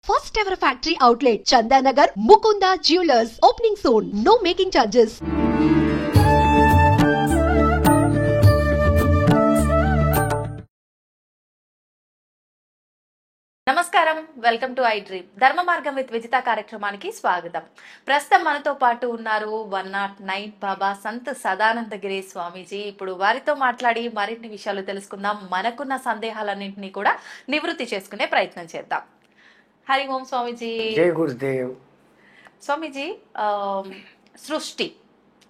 First ever factory outlet, Chandanagar, Mukunda Jewelers, opening soon. No making charges. నమస్కారం, welcome to I dream. ధర్మ మార్గం with Vijitha కార్యక్రమానికి స్వాగతం. ప్రస్తుతం మనతో పాటు ఉన్నారు 109 బాబా సంత్ సదానందగిరి స్వామీజీ. ఇప్పుడు వారితో మాట్లాడి మరిన్ని విషయాలు తెలుసుకుందాం. మనకున్న సందేహాలన్నింటినీ కూడా నివృత్తి చేసుకునే ప్రయత్నం చేద్దాం. హరి ఓం స్వామీజీ. జై గురుదేవ్. స్వామీజీ, సృష్టి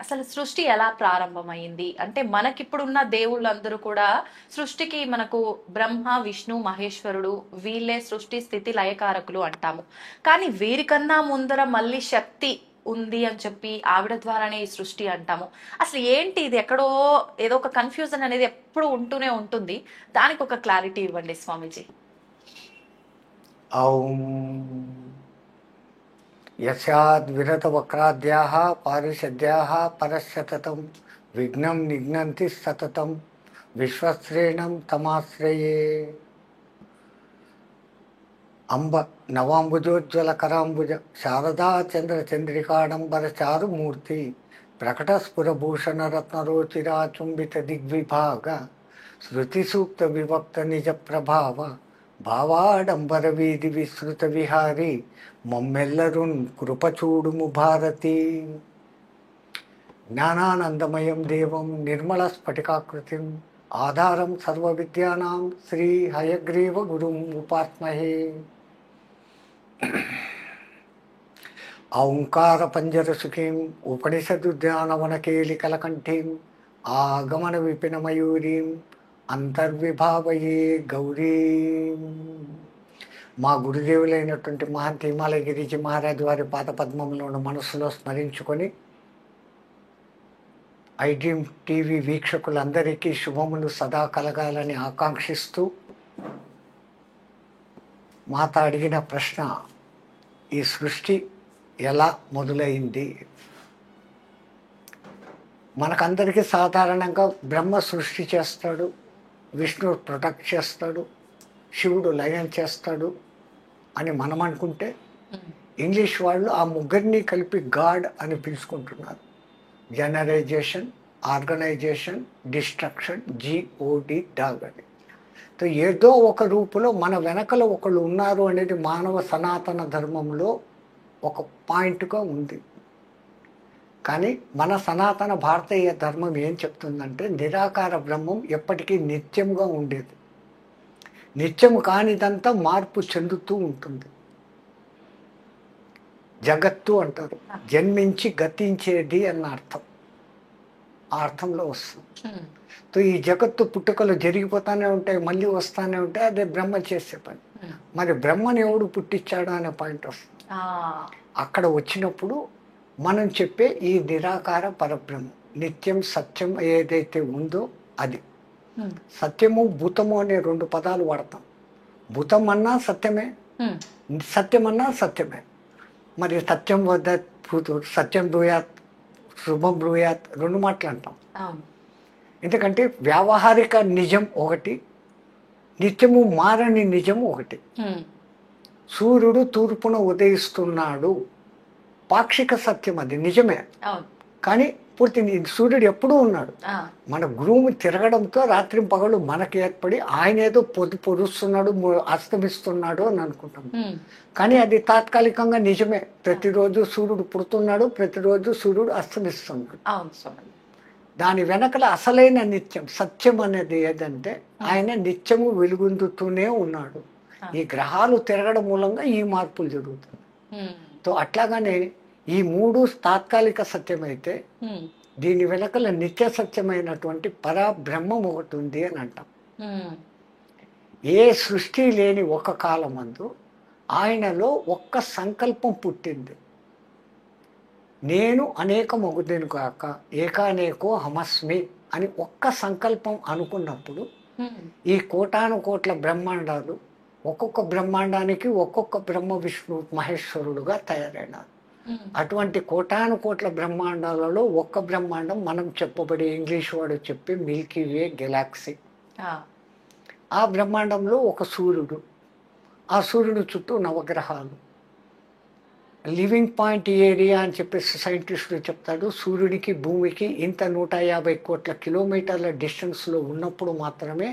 అసలు సృష్టి ఎలా ప్రారంభమైంది అంటే మనకిప్పుడున్న దేవుళ్ళందరూ కూడా సృష్టికి మనకు బ్రహ్మ విష్ణు మహేశ్వరుడు వీళ్ళే సృష్టి స్థితి లయకారకులు అంటాము. కానీ వీరికన్నా ముందర మళ్ళీ శక్తి ఉంది అని చెప్పి ఆవిడ ద్వారానే ఈ సృష్టి అంటాము. అసలు ఏంటి ఇది? ఎక్కడో ఏదో ఒక కన్ఫ్యూజన్ అనేది ఎప్పుడు ఉంటూనే ఉంటుంది. దానికి ఒక క్లారిటీ ఇవ్వండి స్వామీజీ. ఔం యస్యాద్ వక్రాద్యాః పారిషద్యాః పరస్యతతం విఘ్నం నిఘ్నంతి సతతం విశ్వశ్రేణం తమాశ్రయే. అంబ నవాంబుజోజ్వల కరాంబుజ శారదా చంద్ర చంద్రికాడంబర చారుమూర్తి ప్రకటస్ఫురభూషణ రత్నరోచిరాచుంబిత దిగ్విభాగ శృతి సూక్త విభక్త నిజ ప్రభావ భావాడంబర వీధి విస్తృత విహారీ మమ్మెల్లరున్ కృపచూడుము భారతి. జ్ఞానానందమయం దేవం నిర్మల స్ఫటికాకృతిం ఆధారం సర్వ విద్యానాం శ్రీ హయగ్రీవ గురుం ఉపాస్మహే. ఔంకార పంజరసుఖీం ఉపనిషదుద్యానవనకేలికలకంఠీం ఆగమన విపిన మయూరీం అంతర్విభావయే గౌరీ. మా గురుదేవులైనటువంటి మహంతి హిమాలయ గిరిజీ మహారాజ్ వారి పాదపద్మంలోని మనసులో స్మరించుకొని ఐ డ్రీమ్ టీవీ వీక్షకులందరికీ శుభములు సదా కలగాలని ఆకాంక్షిస్తూ మాత అడిగిన ప్రశ్న, ఈ సృష్టి ఎలా మొదలైంది? మనకందరికీ సాధారణంగా బ్రహ్మ సృష్టి చేస్తాడు, విష్ణువు ప్రొటెక్ట్ చేస్తాడు, శివుడు లయం చేస్తాడు అని మనం అనుకుంటే ఇంగ్లీష్ వాళ్ళు ఆ ముగ్గురిని కలిపి గాడ్ అని పిలుచుకుంటున్నారు. జనరైజేషన్, ఆర్గనైజేషన్, డిస్ట్రక్షన్, జిఓడి డాగ్ అని. సో ఏదో ఒక రూపులో మన వెనకలో ఒకళ్ళు ఉన్నారు అనేది మానవ సనాతన ధర్మంలో ఒక పాయింట్గా ఉంది. కానీ మన సనాతన భారతీయ ధర్మం ఏం చెప్తుందంటే నిరాకార బ్రహ్మం ఎప్పటికీ నిత్యంగా ఉండేది. నిత్యం కానిదంతా మార్పు చెందుతూ ఉంటుంది. జగత్తు అంటారు, జన్మించి గతించేది అన్న అర్థం, ఆ అర్థంలో వస్తుంది. సో ఈ జగత్తు పుట్టుకలు జరిగిపోతానే ఉంటాయి, మళ్ళీ వస్తానే ఉంటాయి, అదే బ్రహ్మ చేసే పని. మరి బ్రహ్మని ఎవడు పుట్టించాడు అనే పాయింట్ వస్తుంది. అక్కడ వచ్చినప్పుడు మనం చెప్పే ఈ నిరాకార పరబ్రహ్మ నిత్యం సత్యం ఏదైతే ఉందో అది. సత్యము భూతము అనే రెండు పదాలు వాడతాం. భూతం అన్నా సత్యమే, సత్యం అన్నా సత్యమే. మరి సత్యం వద్ద సత్యం బ్రూయాత్, శుభం బ్రూయాత్ రెండు మాటలు అంటాం. ఎందుకంటే వ్యావహారిక నిజం ఒకటి, నిత్యము మారని నిజం ఒకటి. సూర్యుడు తూర్పున ఉదయిస్తున్నాడు, పాక్షిక సత్యం, అది నిజమే. కానీ పూర్తి సూర్యుడు ఎప్పుడూ ఉన్నాడు. మన గురువు తిరగడంతో రాత్రి పగలు మనకి ఏర్పడి ఆయన ఏదో పొరుస్తున్నాడు, అస్తమిస్తున్నాడు అని అనుకుంటాం. కానీ అది తాత్కాలికంగా నిజమే. ప్రతిరోజు సూర్యుడు పుడుతున్నాడు, ప్రతిరోజు సూర్యుడు అస్తమిస్తున్నాడు. దాని వెనకల అసలైన నిత్యం సత్యం అనేది ఏదంటే ఆయన నిత్యము వెలుగొందుతూనే ఉన్నాడు. ఈ గ్రహాలు తిరగడం మూలంగా ఈ మార్పులు జరుగుతుంది. సో అట్లాగానే ఈ మూడు తాత్కాలిక సత్యమైతే దీని వెనకల నిత్య సత్యమైనటువంటి పరబ్రహ్మం ఒకటి ఉంది అని అంటాం. ఏ సృష్టి లేని ఒక కాలమందు ఆయనలో ఒక్క సంకల్పం పుట్టింది. నేను అనేకమగుదును కాక ఏకానేకో హమస్మి అని ఒక్క సంకల్పం అనుకున్నప్పుడు ఈ కోటాను కోట్ల బ్రహ్మాండాలు ఒక్కొక్క బ్రహ్మాండానికి ఒక్కొక్క బ్రహ్మ విష్ణు మహేశ్వరుడుగా తయారైనారు. అటువంటి కోటాను కోట్ల బ్రహ్మాండాలలో ఒక్క బ్రహ్మాండం మనం చెప్పబడే ఇంగ్లీష్ వాడు చెప్పే మిల్కీ వే గెలాక్సీ. ఆ బ్రహ్మాండంలో ఒక సూర్యుడు, ఆ సూర్యుడు చుట్టూ నవగ్రహాలు. లివింగ్ పాయింట్ ఏరియా అని చెప్పేసి సైంటిస్టులు చెప్తాడు. సూర్యుడికి భూమికి ఇంత 150 కోట్ల కిలోమీటర్ల డిస్టెన్స్లో ఉన్నప్పుడు మాత్రమే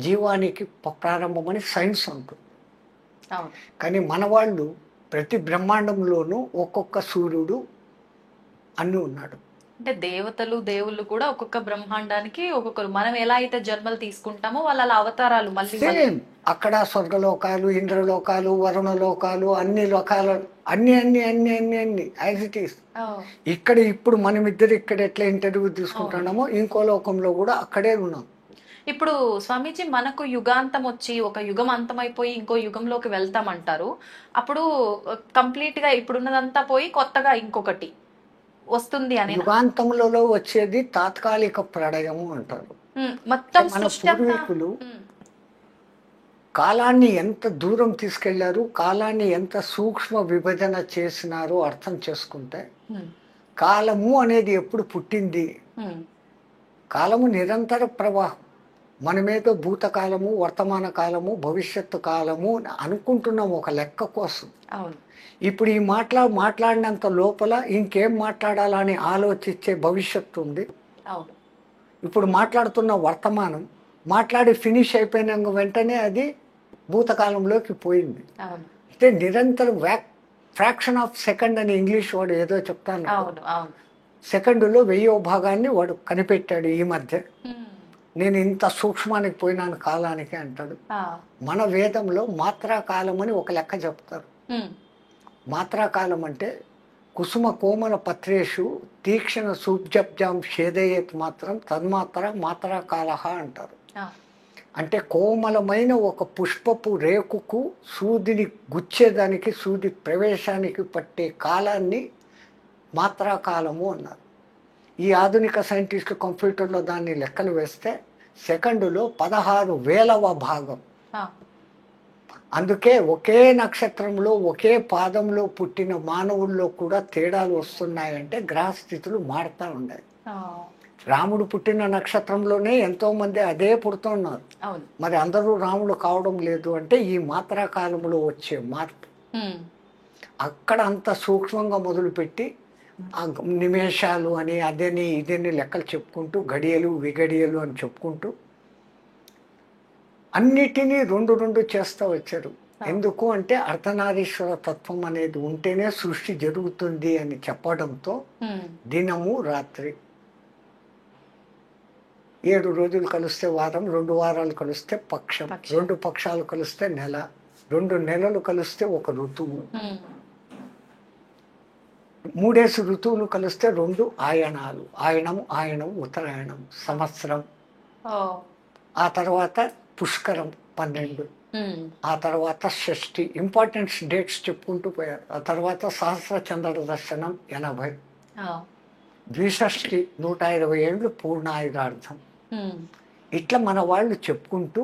జీవానికి ప్రారంభమని సైన్స్ అంటుంది. కానీ మన వాళ్ళు ప్రతి బ్రహ్మాండంలోనూ ఒక్కొక్క సూర్యుడు అన్నీ ఉన్నాడు. అంటే దేవతలు దేవుళ్ళు కూడా ఒక్కొక్క బ్రహ్మాండానికి ఒక్కొక్కరు, మనం ఎలా అయితే జన్మలు తీసుకుంటామో వాళ్ళ అవతారాలు మళ్ళీ సేమ్ అక్కడ స్వర్గలోకాలు, ఇంద్రలోకాలు, వరుణలోకాలు, అన్ని లోకాలు, అన్ని అన్ని అన్ని అన్ని అన్ని యాజ్ ఇట్ ఈస్. ఇక్కడ ఇప్పుడు మనమిద్దరు ఇక్కడ ఎట్లా ఇంటర్వ్యూ తీసుకుంటున్నామో ఇంకో లోకంలో కూడా అక్కడే ఉన్నాం. ఇప్పుడు స్వామీజీ మనకు యుగాంతం వచ్చి ఒక యుగం అంతమైపోయి ఇంకో యుగంలోకి వెళ్తామంటారు. అప్పుడు కంప్లీట్ గా ఇప్పుడున్నదంతా పోయి కొత్తగా ఇంకొకటి వస్తుంది అని. యుగాంతంలో వచ్చేది తాత్కాలిక ప్రళయము అంటారు. మొత్తం మన పూర్వీకులు కాలాన్ని ఎంత దూరం తీసుకెళ్లారు, కాలాన్ని ఎంత సూక్ష్మ విభజన చేసినారో అర్థం చేసుకుంటే, కాలము అనేది ఎప్పుడు పుట్టింది? కాలము నిరంతర ప్రవాహం. మనమేదో భూతకాలము, వర్తమాన కాలము, భవిష్యత్తు కాలము అనుకుంటున్నాం ఒక లెక్క కోసం. ఇప్పుడు ఈ మాట్లాడినంత లోపల ఇంకేం మాట్లాడాలని ఆలోచించే భవిష్యత్తు ఉంది. ఇప్పుడు మాట్లాడుతున్న వర్తమానం మాట్లాడి ఫినిష్ అయిపోయిన వెంటనే అది భూతకాలంలోకి పోయింది. అంటే నిరంతరం ఫ్రాక్షన్ ఆఫ్ సెకండ్ అని ఇంగ్లీష్ వాడు ఏదో చెప్తాను, సెకండులో 1000వ భాగాన్ని వాడు కనిపెట్టాడు ఈ మధ్య. నేను ఇంత సూక్ష్మానికి పోయినాను కాలానికి అంటాడు. మన వేదంలో మాత్రాకాలం అని ఒక లెక్క చెప్తారు. మాత్రాకాలం అంటే కుసుమ కోమల పత్రేషు తీక్షణ సూబ్జబ్జాం షేదయేత్ మాత్రం తన్మాత్ర మాత్రాకాల అంటారు. అంటే కోమలమైన ఒక పుష్పపు రేకుకు సూదిని గుచ్చేదానికి, సూది ప్రవేశానికి పట్టే కాలాన్ని మాత్రాకాలము అన్నారు. ఈ ఆధునిక సైంటిస్టు కంప్యూటర్లో దాన్ని లెక్కలు వేస్తే సెకండులో 16,000వ భాగం. అందుకే ఒకే నక్షత్రంలో ఒకే పాదంలో పుట్టిన మానవుల్లో కూడా తేడాలు వస్తున్నాయంటే గ్రహస్థితులు మారుతూ ఉన్నాయి. రాముడు పుట్టిన నక్షత్రంలోనే ఎంతో మంది అదే పుడుతున్నారు. మరి అందరూ రాముడు కావడం లేదు అంటే ఈ మాత్రాకాలంలో వచ్చే మార్పు. అక్కడ అంత సూక్ష్మంగా మొదలుపెట్టి నిమేషాలు అని అదేని ఇదేని లెక్కలు చెప్పుకుంటూ గడియలు విగడియలు అని చెప్పుకుంటూ అన్నిటినీ రెండు చేస్తూ వచ్చారు. ఎందుకు అంటే అర్ధనారీశ్వర తత్వం అనేది ఉంటేనే సృష్టి జరుగుతుంది అని చెప్పడంతో దినము రాత్రి 7 రోజులు కలిస్తే వారం, 2 వారాలు కలిస్తే పక్షం, 2 పక్షాలు కలిస్తే నెల, 2 నెలలు కలిస్తే ఒక ఋతువు, 3 ఋతువులు కలిస్తే 2 ఆయనాలు, ఆయనం ఉత్తరాయణం సంవత్సరం. ఆ తర్వాత పుష్కరం 12, ఆ తర్వాత షష్ఠి, ఇంపార్టెంట్ డేట్స్ చెప్పుకుంటూ పోయారు. ఆ తర్వాత సహస్ర చంద్ర దర్శనం 80, ద్విషష్ఠి 120 ఏళ్ళు పూర్ణాయుధార్థం. ఇట్లా మన వాళ్ళు చెప్పుకుంటూ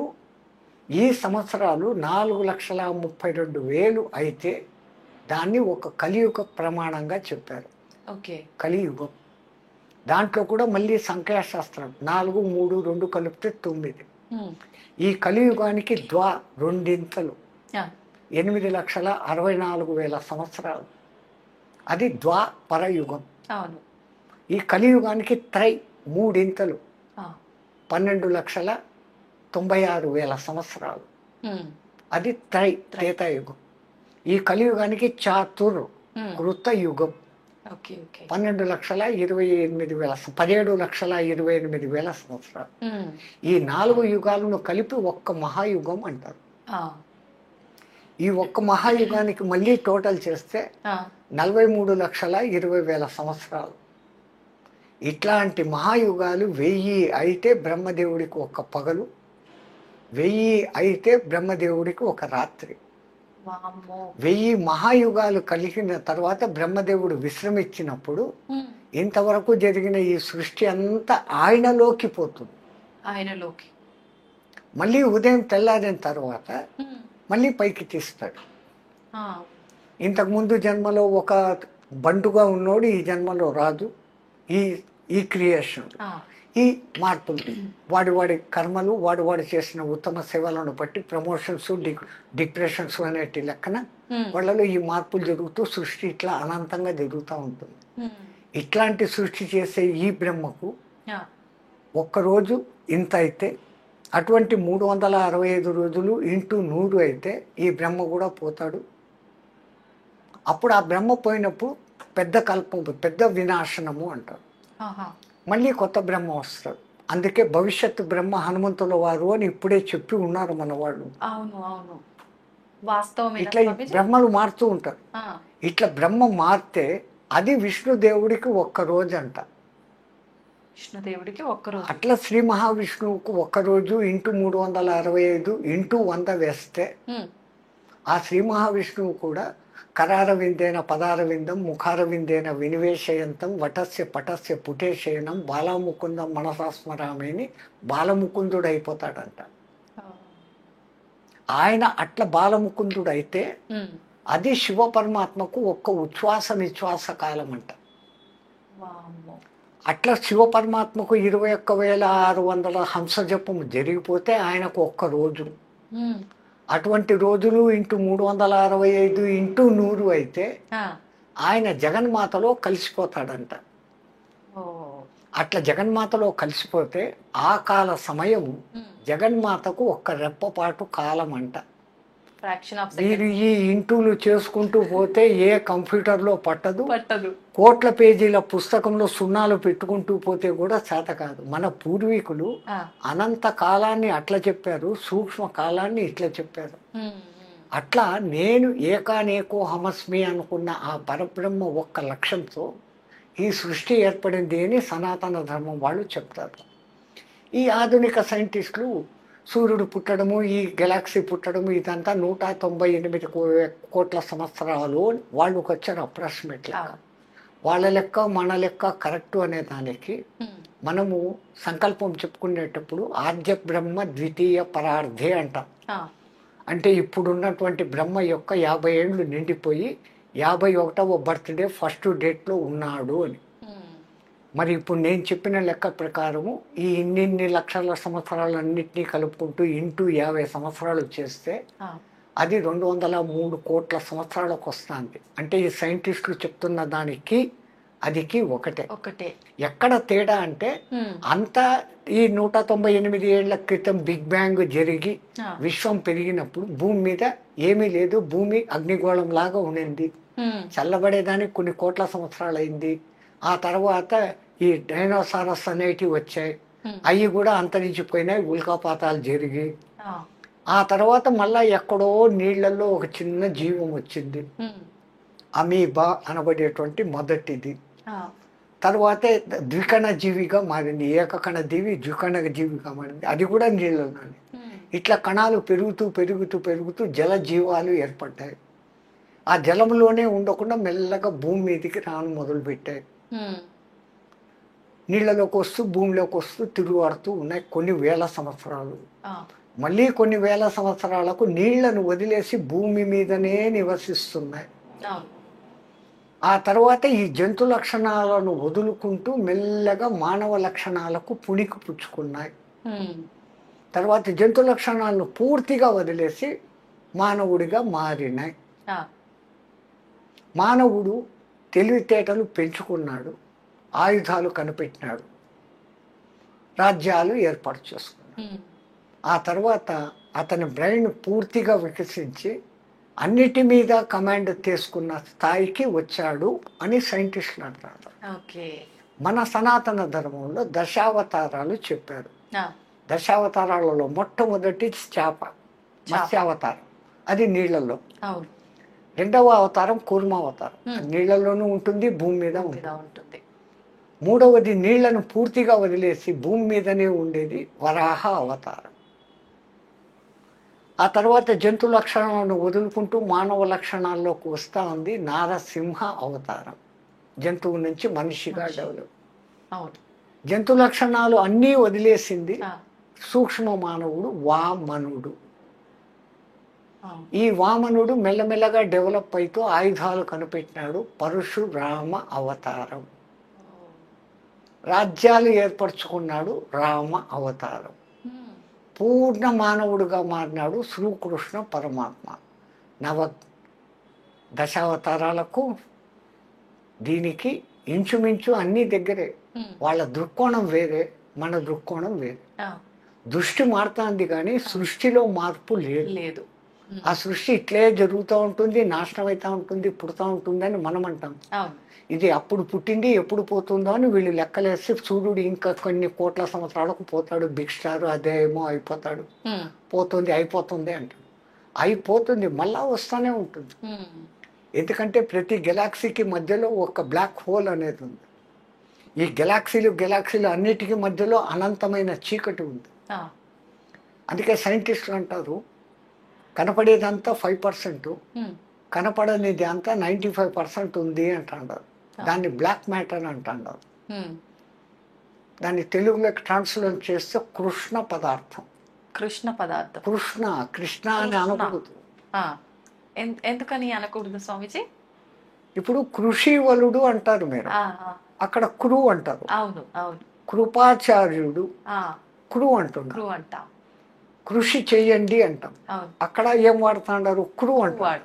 ఈ సంవత్సరాలు 4,32,000 అయితే దాన్ని ఒక కలియుగ ప్రమాణంగా చెప్పారు. కలియుగం దాంట్లో కూడా మళ్ళీ సంఖ్యాశాస్త్రం 4, 3, 2 కలిపితే 9. ఈ కలియుగానికి రెండింతలు 8,64,000 సంవత్సరాలు. అది ద్వాపరయుగం. ఈ కలియుగానికి 3 12,96,000 సంవత్సరాలు. అది త్రేతాయుగం. ఈ కలియుగానికి కృతయుగం 17,28,000 సంవత్సరాలు. ఈ 4 యుగాలను కలిపి ఒక్క మహాయుగం అంటారు. ఈ ఒక్క మహాయుగానికి మళ్ళీ టోటల్ చేస్తే 43,20,000 సంవత్సరాలు. ఇట్లాంటి మహాయుగాలు 1000 అయితే బ్రహ్మదేవుడికి ఒక పగలు, 1000 అయితే బ్రహ్మదేవుడికి ఒక రాత్రి. 1000 మహాయుగాలు కలిగిన తర్వాత బ్రహ్మదేవుడు విశ్రమించినప్పుడు ఇంతవరకు జరిగిన ఈ సృష్టి అంతా ఆయనలోకి పోతుంది. మళ్ళీ ఉదయం తెల్లారిన తర్వాత మళ్ళీ పైకి తీస్తాడు. ఇంతకుముందు జన్మలో ఒక బంటుగా ఉన్నోడు ఈ జన్మలో రాదు. ఈ క్రియేషన్, ఆ, ఈ మార్పులు, వాడి కర్మలు, వాడు చేసిన ఉత్తమ సేవలను బట్టి ప్రమోషన్స్, డిప్రెషన్స్ అనేటి లెక్కన ఉమ్, వాళ్ళలో ఈ మార్పులు జరుగుతూ సృష్టి ఇట్లా అనంతంగా జరుగుతూ ఉంటుంది. ఉమ్, ఇట్లాంటి సృష్టి చేసే ఈ బ్రహ్మకు ఆ, ఒక్కరోజు ఇంత అయితే, అటువంటి 365 రోజులు ఇంటూ 100 అయితే ఈ బ్రహ్మ కూడా పోతాడు. అప్పుడు ఆ బ్రహ్మ పోయినప్పుడు పెద్ద కల్పం, పెద్ద వినాశనము అంటారు. ఆహా, మళ్ళీ కొత్త బ్రహ్మ వస్తాడు. అందుకే భవిష్యత్తు బ్రహ్మ హనుమంతుల వారు అని ఇప్పుడే చెప్పి ఉన్నారు మన వాళ్ళు. అవును అవును, వాస్తవమేనా ఇట్లా ఈ స్వామీజీ? బ్రహ్మలు మారుతూ ఉంటారు. ఆ, ఇట్లా బ్రహ్మ మారితే అది విష్ణుదేవుడికి ఒక్క రోజు అంట. విష్ణుదేవుడికి ఒక్కరోజు. అట్లా శ్రీ మహావిష్ణువుకు ఒక్కరోజు ఇంటూ 365 ఇంటూ 100 వేస్తే ఉమ్, ఆ శ్రీ మహావిష్ణువు కూడా కరారవిందేన పదారవిందం ముఖారవిందేన వినివేశయంతం వటస్య పటస్య పుటేశయనం బాలముకుందం మనసాస్మరామేని బాలముకుందుడు అయిపోతాడంట. ఆ, ఆయన అట్లా బాలముకుందుడు అయితే ఉమ్, అది శివ పరమాత్మకు ఒక్క ఉచ్ఛ్వాస నిశ్వాస కాలం అంట. వామ్మో. అట్లా శివ పరమాత్మకు 21,600 హంస జపము జరిగిపోతే ఆయనకు ఒక్క రోజు. ఉమ్, అటువంటి రోజులు ఇంటూ 365 ఇంటూ 100 అయితే ఆ, ఆయన జగన్మాతలో కలిసిపోతాడంట. ఓ, అట్లా జగన్మాతలో కలిసిపోతే ఆ కాల సమయము ఉమ్, జగన్మాతకు ఒక్క రెప్పపాటు కాలం అంట. ఫ్రాక్షన్ ఆఫ్ మీరు సెకండ్ ఈ ఇంటూలు చేసుకుంటూ పోతే ఏ కంప్యూటర్లో పట్టదు, పట్టదు. కోట్ల పేజీల పుస్తకంలో సున్నాలు పెట్టుకుంటూ పోతే కూడా చేత కాదు. మన పూర్వీకులు ఆ, అనంత కాలాన్ని అట్లా చెప్పారు, సూక్ష్మ కాలాన్ని ఇట్లా చెప్పారు. ఉమ్, ఉమ్, అట్లా నేను ఏకానేకో హమస్మి అనుకున్న ఆ పరబ్రహ్మ ఒక్క లక్ష్యంతో ఈ సృష్టి ఏర్పడింది అని సనాతన ధర్మం వాళ్ళు చెప్తారు. ఈ ఆధునిక సైంటిస్టులు సూర్యుడు పుట్టడము, ఈ గెలాక్సీ పుట్టడము ఇదంతా 198 కోట్ల సంవత్సరాలు వాళ్ళకి వచ్చారు అప్రాక్సిమేట్గా. ఆ, వాళ్ళ లెక్క మన లెక్క కరెక్టు అనే దానికి ఉమ్, మనము సంకల్పం చెప్పుకునేటప్పుడు ఆద్య బ్రహ్మ ద్వితీయ పరార్థే అంటాం. ఆ, అంటే ఇప్పుడున్నటువంటి బ్రహ్మ యొక్క 50 ఏళ్ళు నిండిపోయి 51వ బర్త్డే ఫస్ట్ డేట్లో ఉన్నాడు అని. ఉమ్, మరి ఇప్పుడు నేను చెప్పిన లెక్క ప్రకారము ఈ ఇన్ని లక్షల సంవత్సరాలన్నింటినీ కలుపుకుంటూ ఇంటూ 50 సంవత్సరాలు చేస్తే ఆ, అది 203 కోట్ల సంవత్సరాలకు వస్తుంది. అంటే ఈ సైంటిస్టులు చెప్తున్న దానికి అదికి ఒకటే. ఒకటే. ఎక్కడ తేడా అంటే ఉమ్, అంతా ఈ 198 ఏళ్ల క్రితం బిగ్ బ్యాంగ్ జరిగి ఆ, విశ్వం పెరిగినప్పుడు భూమి మీద ఏమీ లేదు, భూమి అగ్నిగోళం లాగా ఉండింది. ఉమ్, చల్లబడేదానికి కొన్ని కోట్ల సంవత్సరాలు అయింది. ఆ తర్వాత ఈ డైనోసారస్ అనేటివి వచ్చాయి, ఉమ్, అవి కూడా అంతరించిపోయినాయి, ఉల్కాపాతాలు జరిగి. ఆ, ఆ తర్వాత మళ్ళా ఎక్కడో నీళ్లలో ఒక చిన్న జీవం వచ్చింది, ఉమ్, అమీబా అనబడేటువంటి మొదటిది. ఆ, తర్వాతే ద్వికణ జీవిగా మారింది, ఏకకణ జీవి ద్వికణ జీవిగా మారింది, అది కూడా నీళ్ళలోనే. ఉమ్, ఇట్లా కణాలు పెరుగుతూ పెరుగుతూ పెరుగుతూ జల జీవాలు ఏర్పడ్డాయి. ఆ జలంలోనే ఉండకుండా మెల్లగా భూమి మీదకి రాను మొదలుపెట్టాయి. ఉమ్, నీళ్ళలోకి వస్తూ భూమిలోకి వస్తూ తిరుగుడుతూ ఉన్నాయి కొన్ని వేల సంవత్సరాలు. ఆ, మళ్ళీ కొన్ని వేల సంవత్సరాలకు నీళ్లను వదిలేసి భూమి మీదనే నివసిస్తున్నాయి. అవును. ఆ తర్వాత ఈ జంతు లక్షణాలను వదులుకుంటూ మెల్లగా మానవ లక్షణాలకు పుణికి పుచ్చుకున్నాయి. ఉమ్, తర్వాత జంతు లక్షణాలను పూర్తిగా వదిలేసి మానవుడిగా మారినాయి. ఆ, మానవుడు తెలివితేటలు పెంచుకున్నాడు, ఆయుధాలు కనిపెట్టినాడు, రాజ్యాలు ఏర్పాటు చేసుకున్నాడు. ఉమ్, ఆ తర్వాత అతని బ్రెయిన్ పూర్తిగా వికసించి అన్నిటి మీద కమాండ్ తీసుకున్న స్థాయికి వచ్చాడు అని సైంటిస్టులు అంటారు. ఓకే. మన సనాతన ధర్మంలో దశావతారాలు చెప్పారు. ఆ, దశావతారాలలో మొట్టమొదటి చేప, మత్స్యావతారం, అది నీళ్లలో. అవును. రెండవ అవతారం కూర్మావతారం, నీళ్లలోనూ ఉంటుంది, భూమి మీద మీద ఉంటుంది. ఉంటుంది. మూడవది నీళ్లను పూర్తిగా వదిలేసి భూమి మీదనే ఉండేది వరాహ అవతారం. ఆ తర్వాత జంతు లక్షణాలను వదులుకుంటూ మానవ లక్షణాల్లోకి వస్తూ ఉంది నారసింహ అవతారం, జంతువు నుంచి మనిషిగా డెవలప్. అవును. జంతు లక్షణాలు అన్నీ వదిలేసింది ఆ, సూక్ష్మ మానవుడు వామనుడు. అవును. ఈ వామనుడు మెల్లమెల్లగా డెవలప్ అవుతూ ఆయుధాలు కనిపెట్టినాడు, పరశురామ అవతారం. రాజ్యాలు ఏర్పరచుకున్నాడు రామ అవతారం. పూర్ణ మానవుడిగా మారినాడు శ్రీకృష్ణ పరమాత్మ. నవ దశావతారాలకు దీనికి ఇంచుమించు అన్ని దగ్గరే. వాళ్ళ దృక్కోణం వేరే, మన దృక్కోణం వేరే. దృష్టి మారుతుంది కానీ సృష్టిలో మార్పు లేదు. ఆ సృష్టి ఇట్లే జరుగుతూ ఉంటుంది, నాశనం అవుతూ ఉంటుంది, పుడుతూ ఉంటుంది అని మనం అంటాం. ఇది అప్పుడు పుట్టింది ఎప్పుడు పోతుందో అని వీళ్ళు లెక్కలేసి సూర్యుడు ఇంకా కొన్ని కోట్ల సంవత్సరాలకు పోతాడు, బిగ్ స్టార్ అదేమో అయిపోతాడు, పోతుంది అయిపోతుంది అంటాడు. అయిపోతుంది, మళ్ళా వస్తూనే ఉంటుంది. ఎందుకంటే ప్రతి గెలాక్సీకి మధ్యలో ఒక బ్లాక్ హోల్ అనేది ఉంది. ఈ గెలాక్సీలు అన్నిటికీ మధ్యలో అనంతమైన చీకటి ఉంది. అందుకే సైంటిస్టులు అంటారు కనపడేదంతా 5%, కనపడనిది అంతా 95% ఉంది అంటారు. దాన్ని బ్లాక్ మ్యాటర్ అంటారు. దాన్ని తెలుగులోకి ట్రాన్స్లేట్ చేస్తే కృష్ణ పదార్థం. కృష్ణ అని అనకూడదు. ఎందుకని అనకూడదు స్వామిజీ? ఇప్పుడు కృషివలుడు అంటారు మీరు, అక్కడ క్రూ అంటారు. అవును అవును. కృపాచార్యుడు క్రూ అంటున్నారు. కృషి చెయ్యండి అంటాం. అక్కడ ఏం వాడుతుంటారు? క్రూ అంటారు.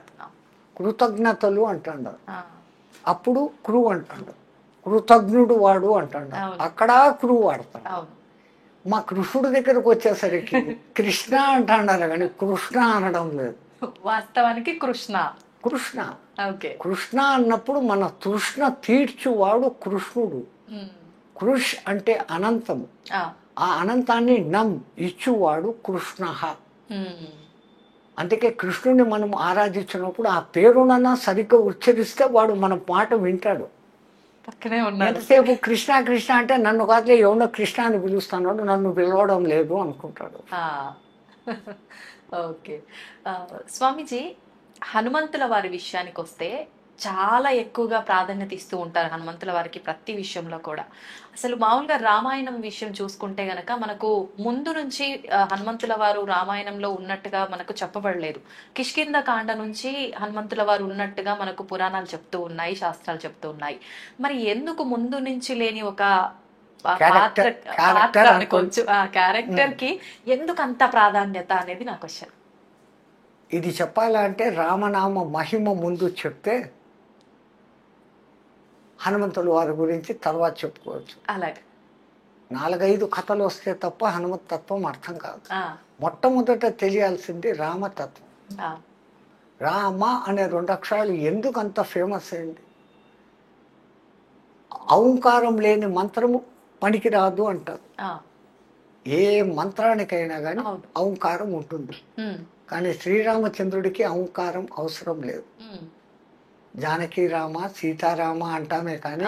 కృతజ్ఞతలు అంటారు. అప్పుడు క్రూ అంటాడు. కృతజ్ఞుడు వాడు అంటాడు. అక్కడ క్రూ వాడతాడు. మా కృష్ణుడి దగ్గరకు వచ్చేసరికి కృష్ణ అంటున్నారు కానీ కృష్ణ అనడం లేదు. వాస్తవానికి కృష్ణ కృష్ణ అన్నప్పుడు మన తృష్ణ తీర్చువాడు కృష్ణుడు. కృష్ అంటే అనంతము. ఆ అనంతాన్ని ఇచ్చువాడు కృష్ణ. అందుకే కృష్ణుని మనం ఆరాధించినప్పుడు ఆ పేరునన్నా సరిగ్గా ఉచ్చరిస్తే వాడు మన మాట వింటాడు. ఎంతసేపు కృష్ణ కృష్ణ అంటే నన్ను కాదులే ఎవడో కృష్ణ అని పిలుస్తున్నాడు, నన్ను పిలవడం లేదు అనుకుంటాడు. ఓకే స్వామీజీ, హనుమంతుల వారి విషయానికి వస్తే చాలా ఎక్కువగా ప్రాధాన్యత ఇస్తూ ఉంటారు హనుమంతుల వారికి ప్రతి విషయంలో కూడా. అసలు మామూలుగా రామాయణం విషయం చూసుకుంటే గనక మనకు ముందు నుంచి హనుమంతుల వారు రామాయణంలో ఉన్నట్టుగా మనకు చెప్పబడలేదు. కిష్కింద కాండ నుంచి హనుమంతుల వారు ఉన్నట్టుగా మనకు పురాణాలు చెప్తూ ఉన్నాయి, శాస్త్రాలు చెప్తూ ఉన్నాయి. మరి ఎందుకు ముందు నుంచి లేని ఒక క్యారెక్టర్ కి ఎందుకు అంత ప్రాధాన్యత అనేది నా క్వశ్చన్. ఇది చెప్పాలంటే రామనామ మహిమ ముందు చెప్తే హనుమంతుల వారి గురించి తర్వాత చెప్పుకోవచ్చు. అలాగే 4-5 కథలు వస్తే తప్ప హనుమత్ తత్వం అర్థం కాదు. మొట్టమొదట తెలియాల్సింది రామతత్వం. రామ అనే 2 అక్షరాలు ఎందుకు అంత ఫేమస్ అయింది? ఔంకారం లేని మంత్రము పనికిరాదు అంటారు. ఏ మంత్రానికైనా కానీ ఔంకారం ఉంటుంది. కానీ శ్రీరామచంద్రుడికి ఔంకారం అవసరం లేదు. జానకి రామ సీతారామ అంటామే కానీ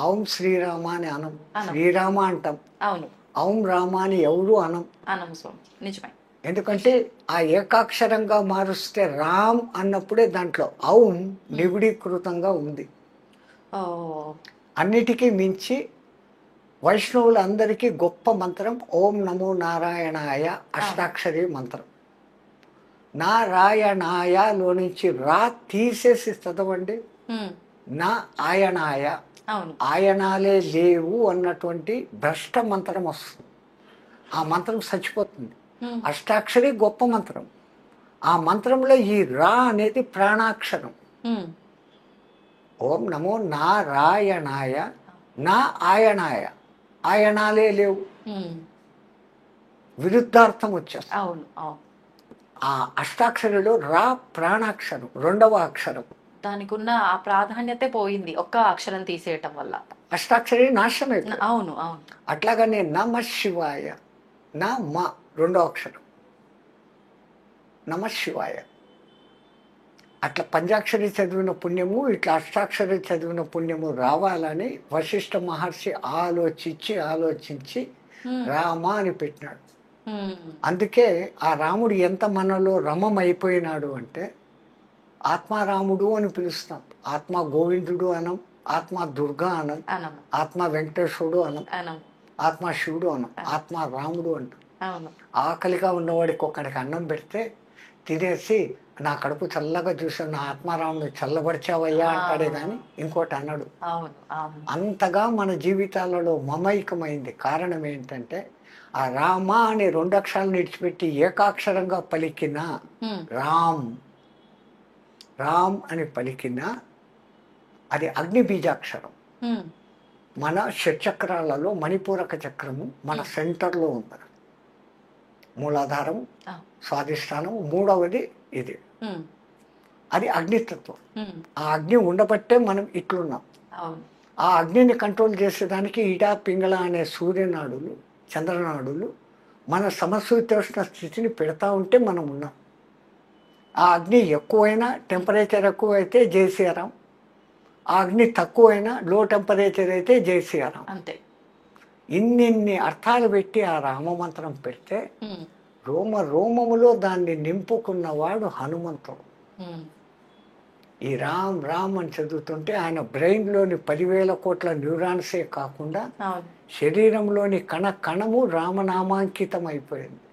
ఔం శ్రీరామ అని అనం. శ్రీరామ అంటాం, ఔం రామ అని ఎవరు అనం. ఎందుకంటే ఆ ఏకాక్షరంగా మారుస్తే రామ్ అన్నప్పుడే దాంట్లో ఔం నివిడీకృతంగా ఉంది. అన్నిటికీ మించి వైష్ణవులందరికీ గొప్ప మంత్రం ఓం నమో నారాయణాయ అష్టాక్షరి మంత్రం. నారాయణాయలో నుంచి రా తీసేసి చదవండి. నా ఆయనాయ, ఆయనాలే లేవు అన్నటువంటి భ్రష్ట మంత్రం వస్తుంది. ఆ మంత్రం చచ్చిపోతుంది. అష్టాక్షరి గొప్ప మంత్రం. ఆ మంత్రంలో ఈ రా అనేది ప్రాణాక్షరం. ఓం నమో నారాయణాయ, నా ఆయనాయ, ఆయనాలే లేవు, విరుద్ధార్థం వచ్చేస్తుంది. ఆ అష్టాక్షరిలో రా ప్రాణాక్షరం, 2వ అక్షరం. దానికి ఉన్న ఆ ప్రాధాన్యత పోయింది ఒక్క అక్షరం తీసేయటం వల్ల. అష్టాక్షరి నాశనం అయిపోయింది. అవును అవును. అట్లాగనే నమ శివాయ, నా మా 2వ అక్షరం నమ శివాయ. అట్లా పంచాక్షరి చదివిన పుణ్యము, ఇట్లా అష్టాక్షరి చదివిన పుణ్యము రావాలని వశిష్ఠ మహర్షి ఆలోచించి రామ అని పెట్టినాడు. అందుకే ఆ రాముడు ఎంత మనలో రమమైపోయినాడు అంటే ఆత్మారాముడు అని పిలుస్తాం. ఆత్మ గోవిందుడు అనం, ఆత్మ దుర్గా అనం, ఆత్మ వెంకటేశ్వరుడు అనం, ఆత్మ శివుడు అనం, ఆత్మ రాముడు అంటాం. ఆకలిగా ఉన్నవాడికి ఒకడికి అన్నం పెడితే తినేసి నా కడుపు చల్లగా చూసావు, నా ఆత్మారాముని చల్లబరిచావయ్యా అంటాడే కానీ ఇంకోటి అన్నాడు. అవును అవును అంతగా మన జీవితాలలో మమైకమైంది. కారణం ఏంటంటే ఆ రామ అనే 2 అక్షరాలను విడిచిపెట్టి ఏకాక్షరంగా పలికిన రామ్, రామ్ అని పలికిన అది అగ్ని బీజాక్షరం. మన షట్చక్రాలలో మణిపూరక చక్రము మన సెంటర్లో ఉంది. మూలాధారం, స్వాధిష్టానం, మూడవది ఇది. అది అగ్నితత్వం. ఆ అగ్ని ఉండబట్టే మనం ఇట్లున్నాం. ఆ అగ్నిని కంట్రోల్ చేసేదానికి ఇడా పింగళ అనే సూర్యనాడులు, చంద్రనాడులు మన సమశీతోష్ణ స్థితిని పెడతా ఉంటే మనం ఉన్నాం. ఆ అగ్ని ఎక్కువైనా, టెంపరేచర్ ఎక్కువైతే జై శ్రీరాం, ఆ అగ్ని తక్కువైనా లో టెంపరేచర్ అయితే జై శ్రీరాం. అంతే. ఇన్నిన్ని అర్థాలు పెట్టి ఆ రామమంత్రం పెడితే రోమ రోమములో దాన్ని నింపుకున్నవాడు హనుమంతుడు. ఈ రామ్ రామ్ అని చదువుతుంటే ఆయన బ్రెయిన్లోని 10,000 కోట్ల న్యూరాన్సే కాకుండా శరీరంలోని కణ కణము రామనామాంకితం అయిపోయింది.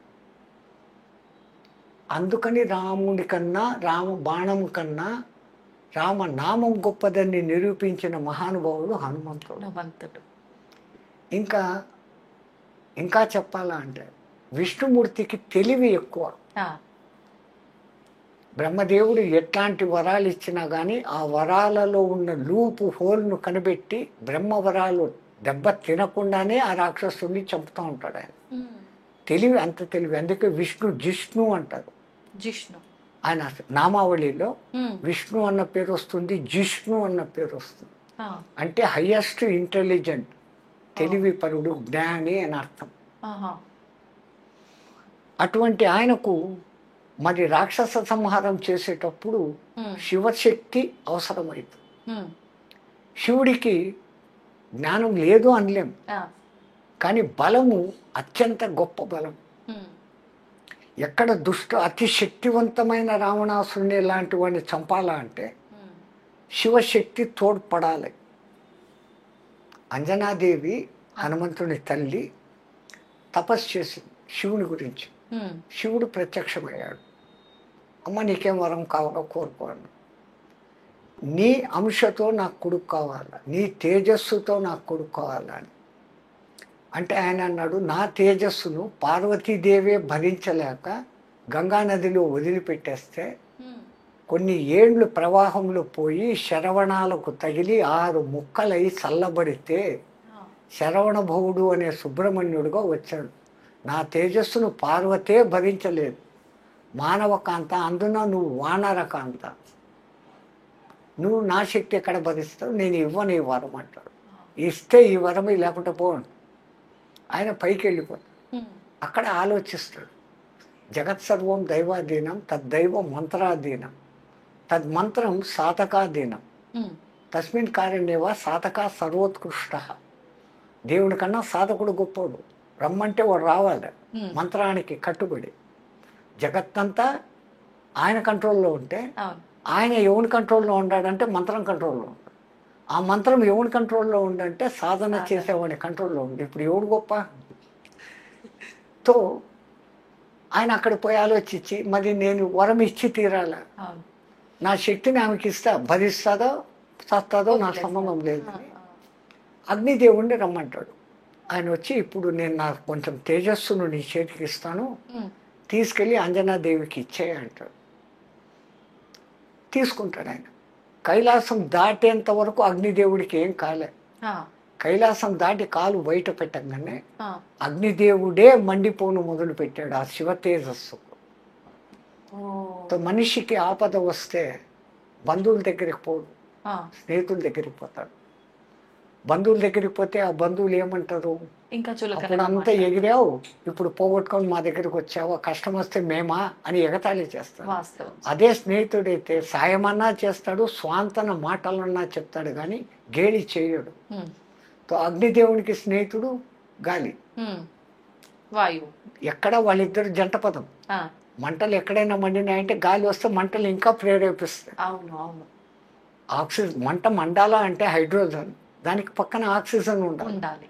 అందుకని రాముడి కన్నా, రామ బాణం కన్నా రామనామం గొప్పదని నిరూపించిన మహానుభావుడు హనుమంతుడు. ఇంకా చెప్పాలా అంటే విష్ణుమూర్తికి తెలివి ఎక్కువ. బ్రహ్మదేవుడు ఎట్లాంటి వరాలు ఇచ్చినా కానీ ఆ వరాలలో ఉన్న లూపు హోల్ను కనిపెట్టి బ్రహ్మవరాలు దెబ్బ తినకుండానే ఆ రాక్షసుని చంపుతూ ఉంటాడు ఆయన. తెలివి, అంత తెలివి. అందుకే జిష్ణు అంటారు. ఆయన నామావళిలో విష్ణు అన్న పేరు వస్తుంది, జిష్ణు అన్న పేరు వస్తుంది. అంటే హయ్యెస్ట్ ఇంటెలిజెంట్, తెలివి పరుడు, జ్ఞాని అని అర్థం. అటువంటి ఆయనకు మరి రాక్షస సంహారం చేసేటప్పుడు శివశక్తి అవసరమైంది. శివుడికి జ్ఞానం లేదు అనలేం, కానీ బలము అత్యంత గొప్ప బలం. ఎక్కడ అతి శక్తివంతమైన రావణాసురుని లాంటి వాడిని చంపాలా అంటే శివశక్తి తోడ్పడాలి. అంజనాదేవి హనుమంతుని తల్లి తపస్సు చేసింది శివుని గురించి. శివుడు ప్రత్యక్షమయ్యాడు. అమ్మ నీకేం వరం కావాలో కోరుకోను, నీ అంశతో నాకు కొడుకు కావాలా, నీ తేజస్సుతో నాకు కొడుకు కావాలా అని. అంటే ఆయన అన్నాడు, నా తేజస్సును పార్వతీదేవే భరించలేక గంగానదిలో వదిలిపెట్టేస్తే కొన్ని ఏళ్ళు ప్రవాహంలో పోయి శరవణాలకు తగిలి 6 ముక్కలై చల్లబడితే శరవణభవుడు అనే సుబ్రహ్మణ్యుడుగా వచ్చాడు. నా తేజస్సును పార్వతే భరించలేదు, మానవ కాంత, అందున నువ్వు వానర కాంత, నువ్వు నా శక్తి ఎక్కడ భరిస్తావు, నేను ఇవ్వను ఈ వరం అంటాడు. ఇస్తే ఈ వరం, లేకుంటే పోను. ఆయన పైకి వెళ్ళిపోతాడు. అక్కడ ఆలోచిస్తాడు, జగత్ సర్వం దైవాధీనం, తద్దైవం మంత్రాధీనం, తద్మంత్రం సాధకాధీనం, తస్మిన్ కార్యనేవ సాధక సర్వోత్కృష్ట. దేవుడి కన్నా సాధకుడు గొప్పోడు. రమ్మంటే వాడు రావాలి, మంత్రానికి కట్టుబడి. జగత్తంతా ఆయన కంట్రోల్లో ఉంటే ఆయన ఎవరి కంట్రోల్లో ఉన్నాడంటే మంత్రం కంట్రోల్లో ఉంటాడు. ఆ మంత్రం ఎవరి కంట్రోల్లో ఉండంటే సాధన చేసేవాడి కంట్రోల్లో ఉంది. ఇప్పుడు ఎవడు గొప్ప? తో ఆయన అక్కడ పోయి ఆలోచించి, మరి నేను వరం ఇచ్చి తీరాలా, నా శక్తిని ఆమెకి ఇస్తా, భరిస్తుందో చస్తుందో నాకు సంబంధం లేదు. అగ్నిదేవుణ్ణి రమ్మంటాడు. ఆయన వచ్చి, ఇప్పుడు నేను నా కొంచెం తేజస్సును నీ చేతికి ఇస్తాను, తీసుకెళ్ళి అంజనాదేవికి ఇచ్చేయి అంటాడు. తీసుకుంటాడు ఆయన. కైలాసం దాటేంత వరకు అగ్నిదేవుడికి ఏం కాలే. కైలాసం దాటి కాలు బయట పెట్టగానే అగ్నిదేవుడే మండిపోను మొదలు పెట్టాడు ఆ శివ తేజస్సు. మనిషికి ఆపద వస్తే బంధువుల దగ్గరికి పోడు, స్నేహితుల దగ్గరికి పోతాడు. బంధువుల దగ్గరికి పోతే ఆ బంధువులు ఏమంటారు, అప్పుడు అంతా ఎగిరావు, ఇప్పుడు పోగొట్టుకొని మా దగ్గరికి వచ్చావు, కష్టం వస్తే మేమా అని ఎగతాళి చేస్తాడు. అదే స్నేహితుడైతే సాయమన్నా చేస్తాడు, స్వాంతన మాటలన్నా చెప్తాడు, కానీ గేలి చేయడు. అగ్నిదేవునికి స్నేహితుడు గాలి, వాయువు. ఎక్కడ వాళ్ళిద్దరు జంట పదం. మంటలు ఎక్కడైనా మండినాయంటే గాలి వస్తే మంటలు ఇంకా ప్రేరేపిస్తాయి. అవును అవును. ఆక్సిజన్, మంట మండాలా అంటే హైడ్రోజన్, దానికి పక్కన ఆక్సిజన్ ఉండాలి.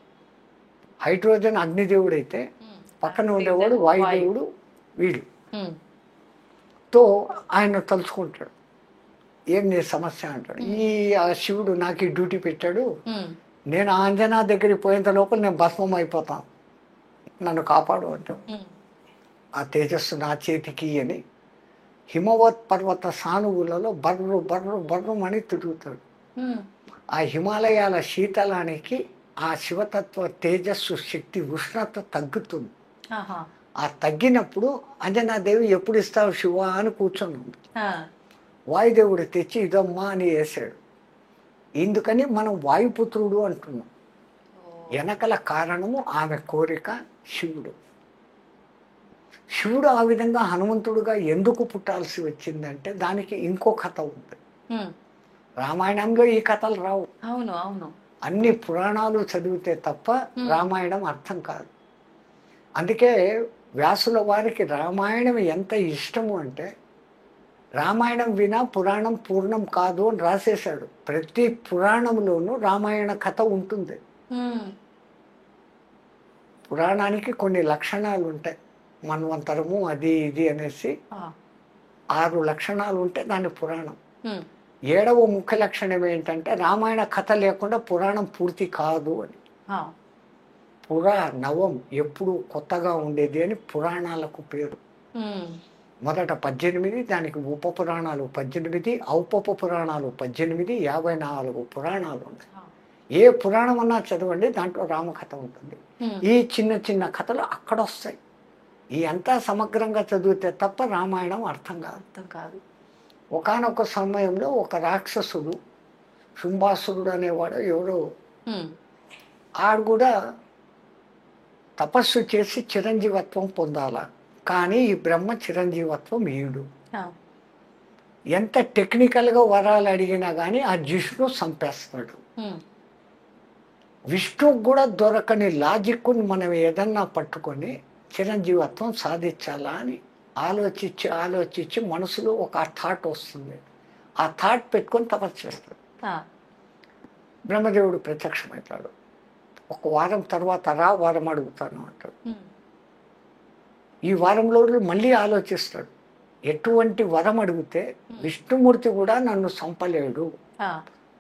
హైడ్రోజన్ అగ్నిదేవుడు అయితే పక్కన ఉండేవాడు వాయుదేవుడు వీడు. తో ఆయన తలుచుకుంటాడు. ఏం నీ సమస్య అంటాడు. ఆ శివుడు నాకు ఈ డ్యూటీ పెట్టాడు, నేను ఆంజనా దగ్గరికి పోయేంత లోపల నేను భస్మం అయిపోతాను, నన్ను కాపాడు అంటాడు. ఆ తేజస్సు నా చేతికి అని హిమవత్ పర్వత సానువులలో బర్రు బర్రు బర్రు అని తిరుగుతాడు. ఆ హిమాలయాల శీతలానికి ఆ శివతత్వ తేజస్సు శక్తి ఉష్ణత తగ్గుతుంది. ఆ తగ్గినప్పుడు అంజనాదేవి ఎప్పుడు ఇస్తావు శివ అని కూర్చొని ఉంది. వాయుదేవుడు తెచ్చి ఇదమ్మా అని వేసాడు. ఎందుకని మనం వాయుపుత్రుడు అంటున్నాం. వెనకల కారణము ఆమె కోరిక శివుడు. శివుడు ఆ విధంగా హనుమంతుడుగా ఎందుకు పుట్టాల్సి వచ్చిందంటే దానికి ఇంకో కథ ఉంది. రామాయణంలో ఈ కథలు రావు. అవును అవును, అన్ని పురాణాలు చదివితే తప్ప రామాయణం అర్థం కాదు. అందుకే వ్యాసుల వారికి రామాయణం ఎంత ఇష్టము అంటే రామాయణం వినా పురాణం పూర్ణం కాదు అని రాసేశాడు. ప్రతి పురాణంలోనూ రామాయణ కథ ఉంటుంది. పురాణానికి కొన్ని లక్షణాలు ఉంటాయి. మన్వంతరము అది ఇది అనేసి 6 లక్షణాలు ఉంటే దాని పురాణం. 7వ ముఖ్య లక్షణం ఏంటంటే రామాయణ కథ లేకుండా పురాణం పూర్తి కాదు అని. నవం ఎప్పుడు కొత్తగా ఉండేది అని పురాణాలకు పేరు. మొదట 18, దానికి ఉప పురాణాలు 18, ఔపప పురాణాలు 18, 54 పురాణాలు ఉన్నాయి. ఏ పురాణం అన్నా చదవండి, దాంట్లో రామకథ ఉంటుంది. ఈ చిన్న చిన్న కథలు అక్కడ వస్తాయి. ఈ అంతా సమగ్రంగా చదివితే తప్ప రామాయణం అర్థం కాదు. ఒకానొక సమయంలో ఒక రాక్షసుడు శుంభాసురుడు అనేవాడు ఎవరో ఆడు కూడా తపస్సు చేసి చిరంజీవత్వం పొందాల. కానీ ఈ బ్రహ్మ చిరంజీవత్వం ఈడు. ఎంత టెక్నికల్గా వరాలు అడిగినా కానీ ఆ జిష్ణు చంపేస్తాడు. విష్ణుకు కూడా దొరకని లాజిక్ని మనం ఏదన్నా పట్టుకొని చిరంజీవత్వం సాధించాలా అని ఆలోచించి మనసులో ఒక థాట్ వస్తుంది. ఆ థాట్ పెట్టుకొని తపస్సు చేస్తాడు. బ్రహ్మదేవుడు ప్రత్యక్షమవుతాడు. ఒక వారం తర్వాత వారం అడుగుతాను అంటాడు. ఈ వారం రోజులు మళ్ళీ ఆలోచిస్తాడు. ఎటువంటి వరం అడిగితే విష్ణుమూర్తి కూడా నన్ను చంపలేడు.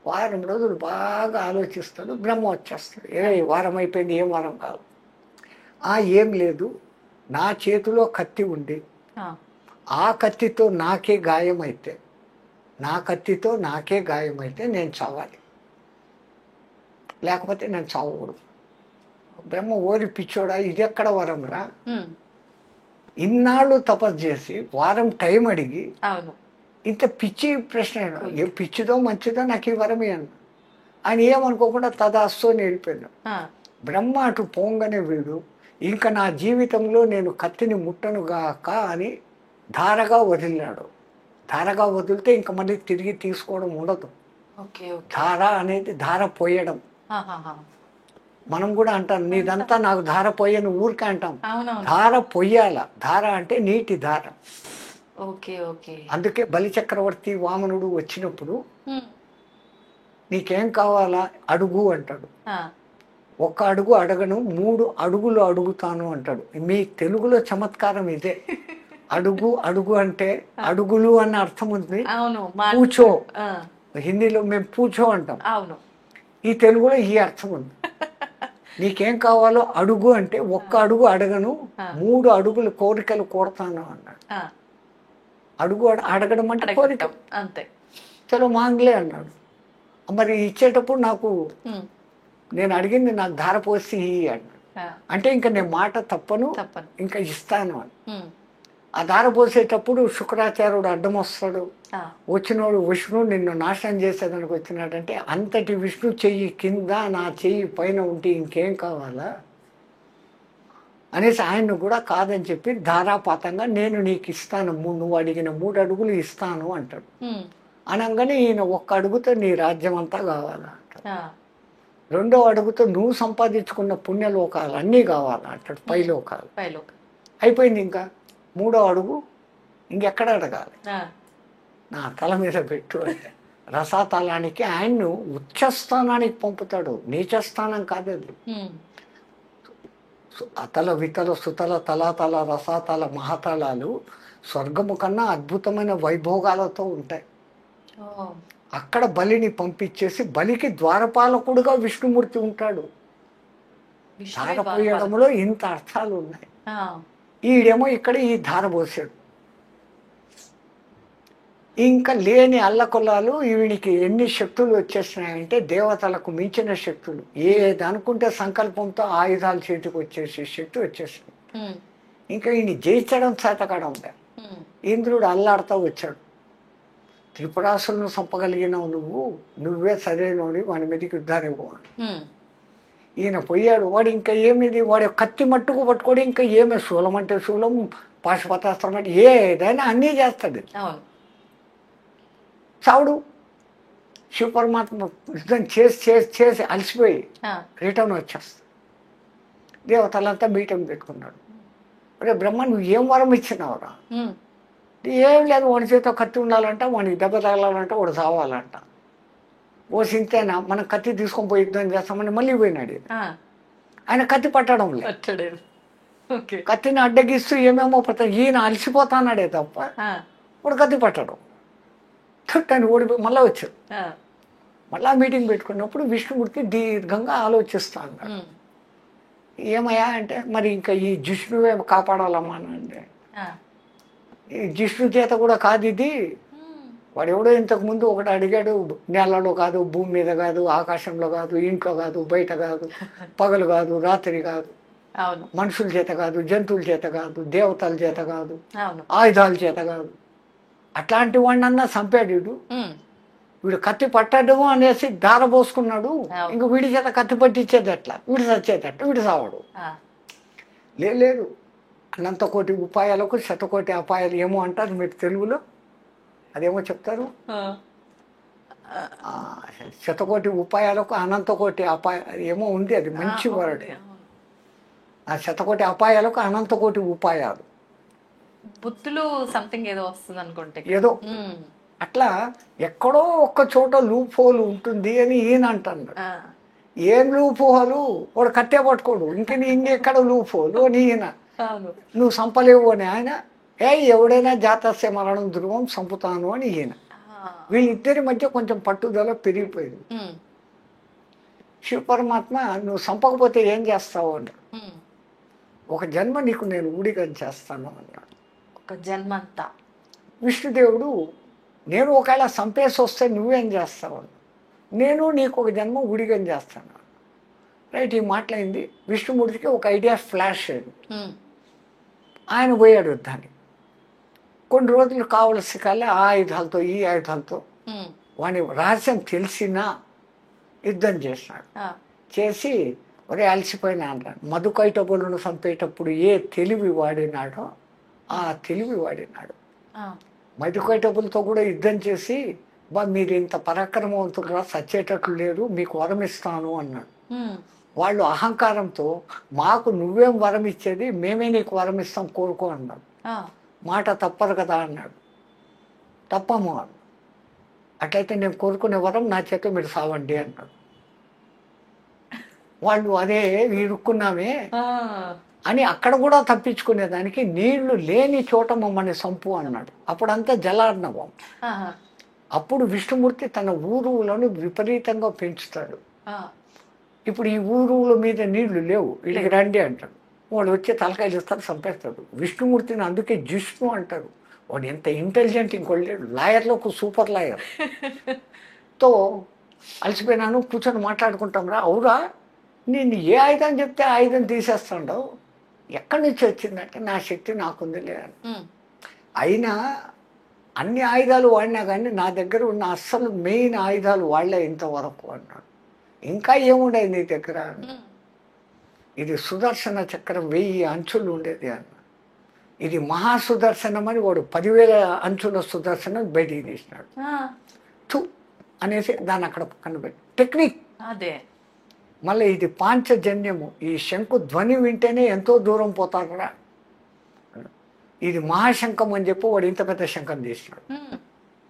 వారం రోజులు బాగా ఆలోచిస్తాడు. బ్రహ్మ వచ్చేస్తాడు. వారం అయిపోయింది, ఏం వారం కాదు. ఏం లేదు, నా చేతిలో కత్తి ఉండి ఆ కత్తితో నాకే గాయమైతే నేను చావాలి, లేకపోతే నేను చావకూడదు. బ్రహ్మ ఓరి పిచ్చోడా, ఇది ఎక్కడ వరం రా, ఇన్నాళ్ళు తపస్సు చేసి వారం టైం అడిగి ఇంత పిచ్చి ప్రశ్న, ఏ పిచ్చిదో మంచిదో నాకు ఈ వరమే అన్న. ఆయన ఏమనుకోకుండా తదాస్తు అని వెళ్ళిపోయాడు. బ్రహ్మ అటు పోంగానే వీడు ఇంకా నా జీవితంలో నేను కత్తిని ముట్టనుగాక అని ధారగా వదిలినాడు. ధారగా వదిలితే ఇంకా మళ్ళీ తిరిగి తీసుకోవడం ఉండదు. ధార అనేది ధార పోయడం. మనం కూడా అంటాం నీదంతా నాకు ధార పోయని ఊరికే అంటాం. ధార పొయ్యాల. ధార అంటే నీటి ధార. అందుకే బలిచక్రవర్తి వామనుడు వచ్చినప్పుడు నీకేం కావాలా అడుగు అంటాడు. 1 అడుగు అడగను, 3 అడుగులు అడుగుతాను అంటాడు. మీ తెలుగులో చమత్కారం ఇదే. అడుగు అంటే అడుగులు అన్న అర్థం ఉంది. పూచో, హిందీలో మేము పూచో అంటాం. ఈ తెలుగులో ఈ అర్థం ఉంది. నీకేం కావాలో అడుగు అంటే 1 అడుగు అడగను, 3 అడుగులు కోరికలు కోరుతాను అన్నాడు. అడుగు అడగడం అంటే కోరిక అంతే. చలో మాంగ్లే అన్నాడు. మరి ఇచ్చేటప్పుడు నాకు నేను అడిగింది నాకు ధార పోసి అన్నాడు. అంటే ఇంకా నేను మాట తప్పను, ఇంకా ఇస్తాను అని. ఆ ధార పోసేటప్పుడు శుక్రాచార్యుడు అడ్డం వస్తాడు. వచ్చినోడు విష్ణు నిన్ను నాశనం చేసేదానికి వచ్చినాడంటే అంతటి విష్ణు చెయ్యి కింద నా చెయ్యి పైన ఉంటే ఇంకేం కావాలా అనేసి ఆయన్ను కూడా కాదని చెప్పి ధారాపాతంగా నేను నీకు ఇస్తాను, నువ్వు అడిగిన 3 అడుగులు ఇస్తాను అంటాడు. అనగానే ఈయన 1 అడుగుతో నీ రాజ్యం అంతా కావాలా అంటాడు. 2వ అడుగుతో నువ్వు సంపాదించుకున్న పుణ్యలోకాలు అన్నీ కావాలా అంటాడు. పైలోకాలు అయిపోయింది. ఇంకా 3వ అడుగు ఇంకెక్కడ అడగాలి, నా తల మీద పెట్టు అంటే రసాతలానికి ఆయన్ను ఉచ్చస్థానానికి పంపుతాడు. నీచస్థానం కాదది. అతల వితల సుతల తలాతల రసాతల మహాతలాలు స్వర్గము కన్నా అద్భుతమైన వైభోగాలతో ఉంటాయి. ఓ, అక్కడ బలిని పంపించేసి బలికి ద్వారపాలకుడుగా విష్ణుమూర్తి ఉంటాడు. విష్ణువే ధార బాలపాల. పోయడంలో ఇంత అర్థాలు ఉన్నాయి. ఆ, ఈడేమో ఇక్కడ ఈ ధార పోసాడు. ఇంకా లేని అల్లకొల్లాలు ఈవినికి ఎన్ని శక్తులు వచ్చేసినాయంటే దేవతలకు మించిన శక్తులు. ఏది అనుకుంటే సంకల్పంతో ఆయుధాలు చేతికి వచ్చేసి శక్తి వచ్చేసింది. ఉమ్, ఇంకా ఈయన జయించడం చేతకాడం లే. ఉమ్, ఇంద్రుడు అల్లాడుతూ వచ్చాడు. త్రిపురాసులను చంపగలిగినావు నువ్వే సరైనోడి, వాని మీదకి యుద్ధానికి పోవాలి. ఉమ్, ఈయన పోయాడు. వాడు ఇంకా ఏమిది, వాడు కత్తి మట్టుకు పట్టుకోడు. ఇంకా ఏమి శూలం అంటే శూలం, పాశుపతాస్త్రం అంటే ఏదైనా అన్నీ చేస్తాడు. అవును. చావుడు. శివపరమాత్మ యుద్ధం చేసి చేసి చేసి అలసిపోయి ఆ, రిటర్న్ వచ్చేస్తాడు. దేవతలంతా మీటింగ్ పెట్టుకున్నాడు. అరే బ్రహ్మ, నువ్వు ఏం వరం ఇచ్చినావురా? ఉమ్, ఏం లేదు, వాడి చేతితో కత్తి ఉండాలంట, వాడికి దెబ్బ తగలాలంట, వాడు చావాలంట. ఓ సింతేనా, మనం కత్తి తీసుకొని పోయి యుద్ధం చేస్తామని మళ్ళీ పోయినాడు. ఆ, ఆయన కత్తి పట్టడం లేదు. పట్టలేదు. ఓకే. కత్తిని అడ్డగిస్తూ ఏమేమో పడతాడు. ఈయన అలసిపోతానాడే తప్ప ఆ, వాడు కత్తి పట్టడం. తను ఓడిపోయి మళ్ళీ వచ్చాడు. ఆ, మళ్ళా మీటింగ్ పెట్టుకున్నప్పుడు విష్ణుమూర్తి దీర్ఘంగా ఆలోచిస్తా అన్నాడు. ఉమ్, ఏమయ్యా అంటే, మరి ఇంకా ఈ జిష్ణువే కాపాడాలమ్మా అంటే, ఆ, ఈ జిష్ణు చేత కూడా కాదు ఇది. ఉమ్, వాడు ఎవడో ఇంతకు ముందు ఒకటి అడిగాడు, నేలలో కాదు, భూమి మీద కాదు, ఆకాశంలో కాదు, ఇంట్లో కాదు, బయట కాదు, పగలు కాదు, రాత్రి కాదు, అవును, మనుషుల చేత కాదు, జంతువుల చేత కాదు, దేవతల చేత కాదు, అవును. ఆయుధాల చేత కాదు. అట్లాంటి వాడినన్నా చంపాడు వీడు. ఉమ్, వీడు కత్తి పట్టడు అనేసి దార పోసుకున్నాడు. అవును. ఇంక వీడి చేత కత్తి పట్టించేది ఎట్లా? వీడు చచ్చేదట్లా, వీడు సావడు. ఆ, లేదు, అనంత కోటి ఉపాయాలకు శతకోటి అపాయాలు ఏమో అంటారు మీరు తెలుగులో. అదేమో చెప్తారు, ఆ, ఆ, శతకోటి ఉపాయాలకు అనంత కోటి అపాయాలు ఏమో ఉంది. అది మంచి వర్డ్. అవును. ఆ శతకోటి అపాయాలకు అనంత కోటి ఉపాయాలు బుద్ధులు సంథింగ్ ఏదో వస్తుంది అనుకుంటే. ఏదో ఉమ్, అట్లా ఎక్కడో ఒక్క చోట లూప్ హోల్ ఉంటుంది అని ఈయన అంటున్నాడు. ఆ, ఏం లూప్ హోలు? వాడు కట్టే పట్టుకోడు. ఇంకెక్కడ లూప్ హోలు అని ఈయన. అవును. నువ్వు సంపలేవు అని ఆయన. ఎవడైనా జాతస్య మరణం ధ్రువం సంపుతాను అని ఈయన. ఆ, వీళ్ళిద్దరి మధ్య కొంచెం పట్టుదల పెరిగిపోయింది. ఉమ్, శివపరమాత్మ, నువ్వు సంపకపోతే ఏం చేస్తావు అన్నాడు. ఉమ్, ఒక జన్మ నీకు నేను ఊడిగం చేస్తాను అన్నాడు. ఒక జన్మంతా. విష్ణుదేవుడు, నేను ఒకవేళ సంపేసి వస్తే నువ్వేం చేస్తావు అన్నాడు. నేను నీకు ఒక జన్మ ఊడిగం చేస్తాను. రైట్, ఈ మాటలైంది. విష్ణుమూర్తికి ఒక ఐడియా ఫ్లాష్ అయింది. ఉమ్, ఆయన పోయాడు యుద్ధానికి. కొన్ని రోజులు కావలసి కల్లా ఆ ఆయుధాలతో ఈ ఆయుధాలతో ఉమ్, వాని రహస్యం తెలిసినా యుద్ధం చేసినాడు. ఆ, చేసి ఒరే అలసిపోయినా అన్నాడు. మధుకైటబులను చంపేటప్పుడు ఏ తెలివి వాడినాడో ఆ తెలివి వాడినాడు. ఆ, మధుకైటబులతో కూడా యుద్ధం చేసి, మీరు ఇంత పరాక్రమవంతులుగా సచ్చేటట్లు లేరు, మీకు వరం ఇస్తాను అన్నాడు. ఉమ్, వాళ్ళు అహంకారంతో, మాకు నువ్వేం వరం ఇచ్చేది, మేమే నీకు వరం ఇస్తాం, కోరుకో అన్నాడు. ఆ, మాట తప్పదు కదా అన్నాడు. తప్పము అన్నాడు. అట్లయితే నేను కోరుకునే వరం నా చేత మీరు సావండి అన్నాడు. వాళ్ళు అదే ఇరుక్కున్నామే ఆ, అని అక్కడ కూడా తప్పించుకునేదానికి నీళ్లు లేని చోట మమ్మల్ని సంపు అన్నాడు. అప్పుడంతా జలార్ణవం. ఆహా, అప్పుడు విష్ణుమూర్తి తన ఊరువులను విపరీతంగా పెంచుతాడు. ఆ, ఇప్పుడు ఈ ఊరువుల మీద నీళ్లు లేవు, వీళ్ళకి రండి అంటాడు. వాడు వచ్చి తలకాయలు ఇస్తాడు, చంపేస్తాడు. విష్ణుమూర్తిని అందుకే జిష్ణు అంటారు. వాడు ఎంత ఇంటెలిజెంట్ ఇంకోలేడు. లాయర్లకు సూపర్ లాయర్. తో అలసిపోయినాను, కూర్చొని మాట్లాడుకుంటాం రా. అవురా, నేను ఏ ఆయుధం చెప్తే ఆయుధం తీసేస్తాడవు, ఎక్కడి నుంచి వచ్చిందంటే నా శక్తి నాకుంది లేదని. ఉమ్, అయినా అన్ని ఆయుధాలు వాడినా కానీ నా దగ్గర ఉన్న అస్సలు మెయిన్ ఆయుధాలు వాళ్ళే ఇంతవరకు అన్నాడు. ఇంకా ఏముండేది నీ దగ్గర? ఉమ్, ఇది సుదర్శన చక్రం 1000 అంచులు ఉండేది అన్న. ఇది మహాసుదర్శనం అని వాడు 10,000 అంచుల సుదర్శనం బయటికి తీసినాడు. ఆ, థు అనేసి దాన్ని అక్కడ పక్కన పెట్టి టెక్నిక్. అదే. మళ్ళీ ఇది పాంచజన్యము. ఈ శంకు ధ్వని వింటేనే ఎంతో దూరం పోతారా. ఇది మహాశంఖం అని చెప్పి వాడు ఇంత పెద్ద శంఖం తీసినాడు. ఉమ్,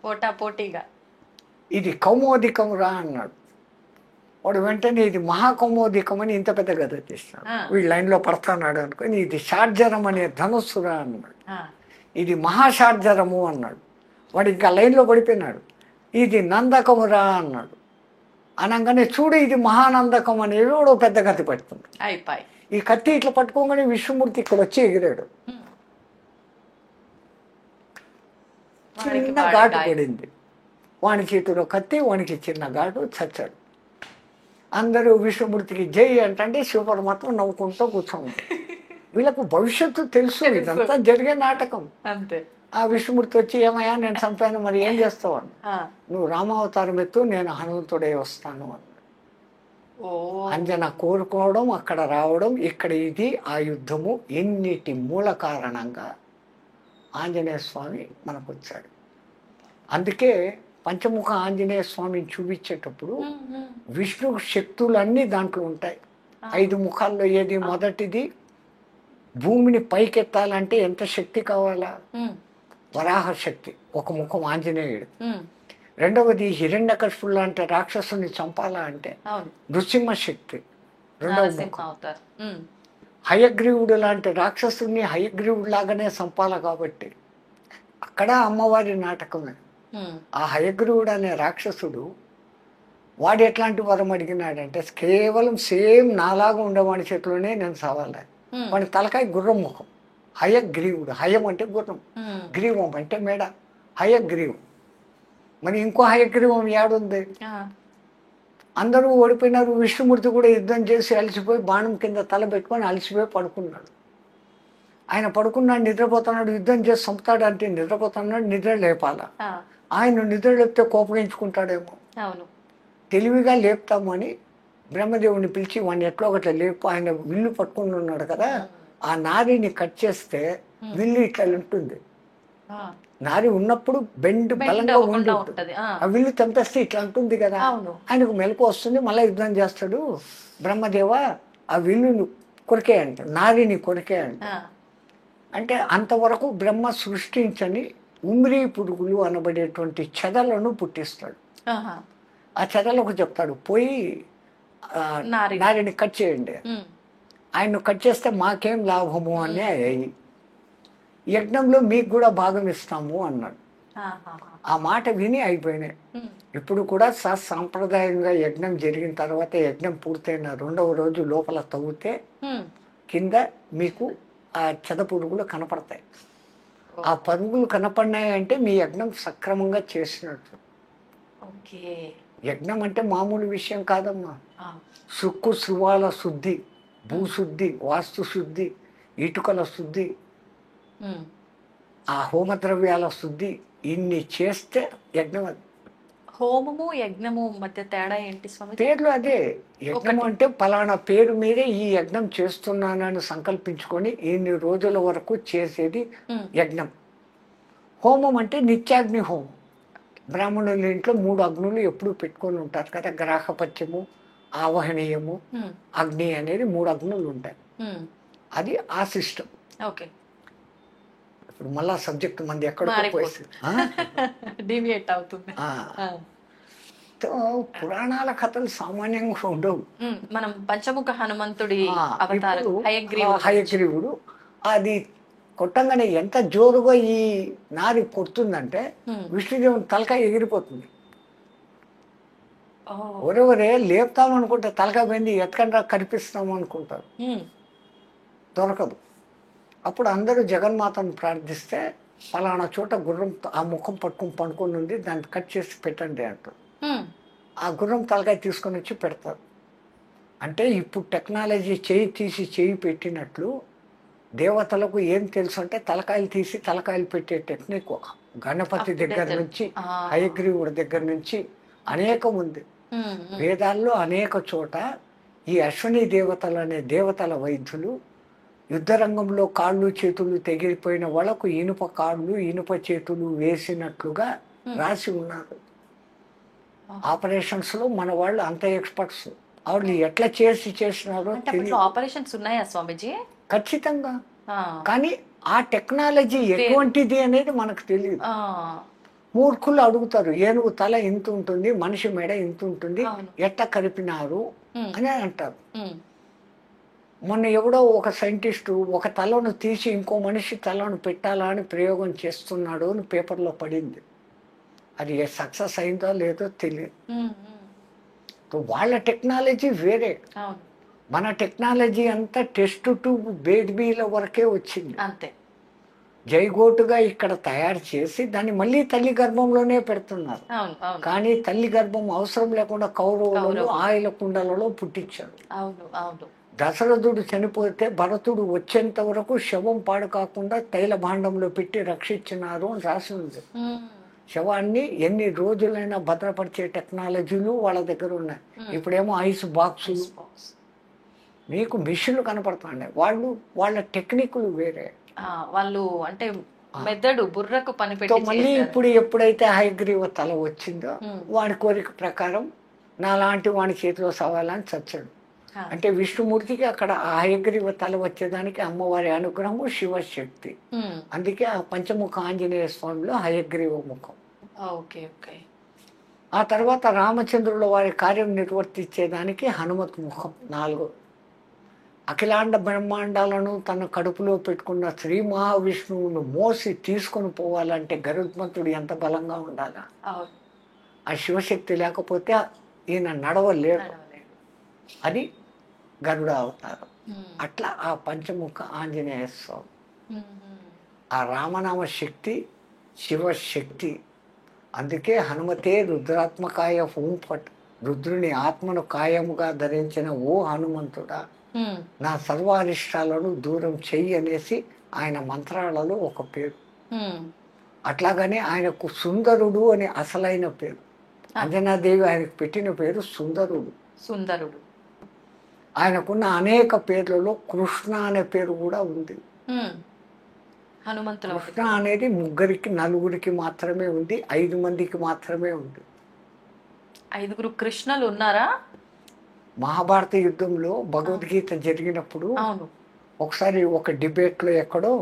పోటా పోటీగా. ఇది కౌమోదికం రా అన్నాడు. వాడు వెంటనే ఇది మహాకౌమోదికం అని ఇంత పెద్ద గద తీసినాడు. ఆ. వీడు లైన్లో పడుతున్నాడు అనుకొని ఇది షార్జరం అనే ధనుస్సురా అన్నాడు. ఆ, ఇది మహాశార్జరము అన్నాడు. వాడు ఇంకా లైన్లో పడిపోయినాడు. ఇది నందకమురా అన్నాడు. అనగానే చూడు ఇది మహానందకం అనేది కూడా పెద్ద కత్తి పట్టుకుంది. అయిపోయి ఈ కత్తి ఇట్లా పట్టుకోగానే విష్ణుమూర్తి ఇక్కడ వచ్చి ఎగిరాడు. చిన్న ఘాటు పడింది. వాని చేతిలో కత్తి, వానికి చిన్న ఘాటు, చచ్చాడు. అందరూ విష్ణుమూర్తికి జై అంటే శివపరమాత్మ నవ్వుకుంటూ కూర్చోండి. వీళ్ళకు భవిష్యత్తు తెలుసు, ఇదంతా జరిగే నాటకం. అంతే. ఆ విష్ణుమూర్తి వచ్చి ఏమయ్యా నేను చంపాను, మరి ఏం చేస్తావు అని. నువ్వు రామావతారం ఎత్తు, నేను హనుమంతుడే వస్తాను అని. అంజన కోరుకోవడం, అక్కడ రావడం, ఇక్కడ ఇది ఆ యుద్ధము, ఎన్నిటి మూల కారణంగా ఆంజనేయ స్వామి మనకు వచ్చాడు. అందుకే పంచముఖ ఆంజనేయ స్వామిని చూపించేటప్పుడు విష్ణు శక్తులన్నీ దాంట్లో ఉంటాయి. 5 ముఖాల్లో ఏది మొదటిది, భూమిని పైకెత్తాలంటే ఎంత శక్తి కావాలా? వరాహ శక్తి, ఒక ముఖం ఆంజనేయుడు. రెండవది హిరణ్యకశిపుడు లాంటి రాక్షసుని చంపాలా అంటే నృసింహ శక్తి, రెండవ ముఖం. హయగ్రీవుడు లాంటి రాక్షసుని హయగ్రీవుడు లాగానే చంపాల కాబట్టి అక్కడ అమ్మవారి నాటకమే. ఆ హయగ్రీవుడు అనే రాక్షసుడు వాడు ఎట్లాంటి వరం అడిగినాడంటే కేవలం సేమ్ నాలాగా ఉండేవాడి చేతిలోనే నేను చావాలి. వాడి తలకాయ గుర్రం ముఖం. హయగ్రీవుడు, హయం అంటే గుర్రం, గ్రీవం అంటే మేడ, హయగ్రీవం. మరి ఇంకో హయగ్రీవం ఏడుంది? అందరూ ఓడిపోయినారు. విష్ణుమూర్తి కూడా యుద్ధం చేసి అలసిపోయి బాణం కింద తల పెట్టుకొని అలసిపోయి పడుకున్నాడు. ఆయన పడుకున్నాడు, నిద్రపోతున్నాడు. యుద్ధం చేసి చంపుతాడు అంటే నిద్రపోతున్నాడు, నిద్ర లేపాల. ఆయన నిద్ర లేపితే కోపగించుకుంటాడేమో. తెలివిగా లేపుతాము అని బ్రహ్మదేవుని పిలిచి వాడిని ఎట్లా ఒకట్లా లేపు, ఆయన విల్లు పట్టుకుని ఉన్నాడు కదా, ఆ నారిని కట్ చేస్తే విల్లు ఇట్లా ఉంటుంది. నారి ఉన్నప్పుడు బెండ్ బలంగా ఉండి ఉంటుంది. ఆ విల్లు తెంపేస్తే ఇట్లా ఉంటుంది కదా, ఆయనకు మెలకు వస్తుంది. మళ్ళీ యుద్ధం చేస్తాడు. బ్రహ్మదేవ ఆ విల్లును కొరికే అంట, నారిని కొరికే అంట. అంటే అంతవరకు బ్రహ్మ సృష్టించని ఉమ్రీ పురుగులు అనబడేటువంటి చెదలను పుట్టిస్తాడు. ఆ చెదలకు చెప్తాడు పోయి నారిని కట్ చేయండి. ఆయన్ను కట్ చేస్తే మాకేం లాభము అని అయ్యి యజ్ఞంలో మీకు కూడా భాగం ఇస్తాము అన్నాడు. ఆ మాట విని అయిపోయినాయి. ఇప్పుడు కూడా సాంప్రదాయంగా యజ్ఞం జరిగిన తర్వాత, యజ్ఞం పూర్తయిన 2వ రోజు లోపల తవ్వితే కింద మీకు ఆ చెద పురుగులు కనపడతాయి. ఆ పరుగులు కనపడినాయి అంటే మీ యజ్ఞం సక్రమంగా చేసినట్టు. యజ్ఞం అంటే మామూలు విషయం కాదమ్మా. సుక్కు శృవాల శుద్ధి, భూశుద్ధి, వాస్తు శుద్ధి, ఇటుకల శుద్ధి, ఆ హోమద్రవ్యాల శుద్ధి, ఇన్ని చేస్తే యజ్ఞం. అది హోమము యజ్ఞము మధ్య తేడా ఏంటి స్వామి? పేర్లు అదే. యజ్ఞం అంటే పలానా పేరు మీదే ఈ యజ్ఞం చేస్తున్నానని సంకల్పించుకొని ఇన్ని రోజుల వరకు చేసేది యజ్ఞం. హోమం అంటే నిత్యాగ్ని హోమం. బ్రాహ్మణుల ఇంట్లో 3 అగ్నులు ఎప్పుడు పెట్టుకొని ఉంటారు కదా, గ్రాహపత్యము, ఆవహనీయము, అగ్ని అనేది 3 అగ్నులు ఉంటాయి. అది ఆ సిస్టమ్. ఇప్పుడు మళ్ళా సబ్జెక్ట్ మంది ఎక్కడో డివియేట్ అవుతుంది. పురాణాల కథలు సామాన్యంగా ఉండవు. మనం పంచముఖ హనుమంతుడి హయగ్రీవుడు అది కొట్టంగానే ఎంత జోరుగా ఈ నారి కొడుతుందంటే విష్ణుదేవుని తలకాయ ఎగిరిపోతుంది. ఒరే లేపుతాం అనుకుంటే తలకాయ పోయింది, ఎత్కండ్రా కనిపిస్తాము అనుకుంటారు, దొరకదు. అప్పుడు అందరూ జగన్మాతను ప్రార్థిస్తే ఫలానా చోట గుర్రం ఆ ముఖం పట్టుకొని ఉంది, దాన్ని కట్ చేసి పెట్టండి అంటారు. ఆ గుర్రం తలకాయ తీసుకొని వచ్చి పెడతారు. అంటే ఇప్పుడు టెక్నాలజీ చేయి తీసి చేయి పెట్టినట్లు దేవతలకు ఏం తెలుసు అంటే తలకాయలు తీసి తలకాయలు పెట్టే టెక్నిక్ గణపతి దగ్గర నుంచి హయగ్రీవుడి దగ్గర నుంచి అనేకం ఉంది. వేదాల్లో అనేక చోట ఈ అశ్విని దేవతలు అనే దేవతల వైద్యులు యుద్ధరంగంలో కాళ్ళు చేతులు తెగిపోయిన వాళ్ళకు ఇనుప కాళ్ళు ఇనుప చేతులు వేసినట్లుగా రాసి ఉన్నారు. ఆపరేషన్స్ లో మన వాళ్ళు అంత ఎక్స్పర్ట్స్. వాళ్ళు ఎట్లా చేసినారో ఆపరేషన్స్ ఉన్నాయా స్వామిజీ? ఖచ్చితంగా. కానీ ఆ టెక్నాలజీ ఎటువంటిది అనేది మనకు తెలియదు. మూర్ఖులు అడుగుతారు, ఏనుగు తల ఇంత ఉంటుంది, మనిషి మెడ ఇంత ఉంటుంది, ఎట్లా కలిపినారు అని అంటారు. మొన్న ఎవడో ఒక సైంటిస్టు ఒక తలను తీసి ఇంకో మనిషి తలను పెట్టాలా అని ప్రయోగం చేస్తున్నాడు అని పేపర్లో పడింది. అది సక్సెస్ అయిందో లేదో తెలియదు. వాళ్ళ టెక్నాలజీ వేరే, మన టెక్నాలజీ అంతా టెస్ట్ ట్యూబ్ బేబీల వరకే వచ్చింది. అంతే జైగోటుగా ఇక్కడ తయారు చేసి దాన్ని మళ్ళీ తల్లి గర్భంలోనే పెడుతున్నారు. కానీ తల్లి గర్భం అవసరం లేకుండా కౌరవులు ఆయిల కుండలలో పుట్టించారు. దశరథుడు చనిపోతే భరతుడు వచ్చేంత వరకు శవం పాడు కాకుండా తైల భాండంలో పెట్టి రక్షించినారు అని రాసి ఉంది. శవాన్ని ఎన్ని రోజులైనా భద్రపరిచే టెక్నాలజీలు వాళ్ళ దగ్గర ఉన్నాయి. ఇప్పుడేమో ఐస్ బాక్సులు, మీకు మిషన్లు కనపడుతున్నాయి. వాళ్ళ టెక్నిక్లు వేరే. వాళ్ళు అంటే మెదడు బుర్రకు పని పెట్టి మళ్ళీ ఇప్పుడు ఎప్పుడైతే హయగ్రీవ తల వచ్చిందో వాడి కోరిక ప్రకారం నాలాంటి వాడి చేతిలో సవాలని చచ్చాడు. అంటే విష్ణుమూర్తికి అక్కడ ఆ హయగ్రీవ తల వచ్చేదానికి అమ్మవారి అనుగ్రహము శివశక్తి. అందుకే ఆ పంచముఖ ఆంజనేయ స్వామిలో హయగ్రీవ ముఖం. ఆ తర్వాత రామచంద్రుల వారి కార్యం నిర్వర్తించేదానికి హనుమత్ ముఖం 4. అఖిలాండ బ్రహ్మాండాలను తన కడుపులో పెట్టుకున్న శ్రీ మహావిష్ణువును మోసి తీసుకొని పోవాలంటే గరుత్మంతుడు ఎంత బలంగా ఉండాలా? ఆ శివశక్తి లేకపోతే ఈయన నడవలేడు. అది గరుడ అవతారం. అట్లా ఆ పంచముఖ ఆంజనేయ స్వామి, ఆ రామనామ శక్తి శివశక్తి. అందుకే హనుమతే రుద్రాత్మకాయ హూంఫట్, రుద్రుని ఆత్మను కాయముగా ధరించిన ఓ హనుమంతుడా నా సర్వారిష్టాలను దూరం చెయ్యి అనేసి ఆయన మంత్రాలలో ఒక పేరు. అట్లాగనే ఆయనకు సుందరుడు అని అసలైన పేరు. అంజనాదేవి ఆయనకు పెట్టిన పేరు సుందరుడు. ఆయనకున్న అనేక పేర్లలో కృష్ణ అనే పేరు కూడా ఉంది. కృష్ణ అనేది 3 4 మాత్రమే ఉంది, 5 మందికి మాత్రమే ఉంది. 5 కృష్ణులు ఉన్నారా? మహాభారత యుద్ధంలో భగవద్గీత జరిగినప్పుడు ఒకసారి ఒక డిబేట్లో ఎక్కడో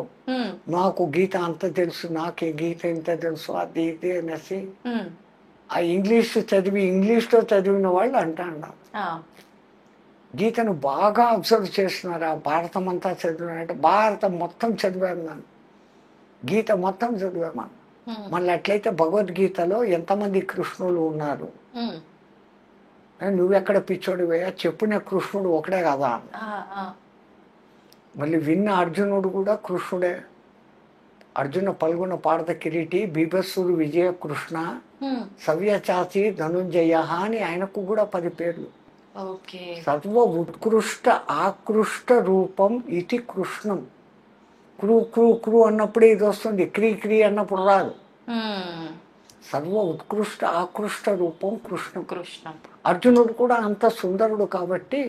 నాకు గీత అంత తెలుసు, నాకే గీత ఇంత తెలుసు, అది ఇది అనేసి ఆ ఇంగ్లీష్లో చదివిన వాళ్ళు అంటారు. గీతను బాగా అబ్జర్వ్ చేస్తున్నారు. ఆ భారతం అంతా చదివినారంటే భారతం మొత్తం చదివాను, గీత మొత్తం చదివాను. మళ్ళీ అట్లయితే భగవద్గీతలో ఎంతమంది కృష్ణులు ఉన్నారు? నువ్వెక్కడ పిచ్చోడివయ్యా, చెప్పిన కృష్ణుడు ఒకడే కదా. మళ్ళీ విన్న అర్జునుడు కూడా కృష్ణుడే. అర్జున పల్గొన పార్థ కిరీటి బీభత్సుడు విజయ కృష్ణ సవ్యచాచి ధనుంజయ అని ఆయనకు కూడా 10 పేర్లు. సర్వ ఉత్కృష్ట ఆకృష్ట రూపం ఇది కృష్ణం. క్రూ అన్నప్పుడే ఇది వస్తుంది, క్రీ అన్నప్పుడు రాదు. సర్వ ఉత్కృష్ట ఆకృష్ట రూపం కృష్ణం. అర్జునుడు కూడా అంత సుందరుడు కాబట్టి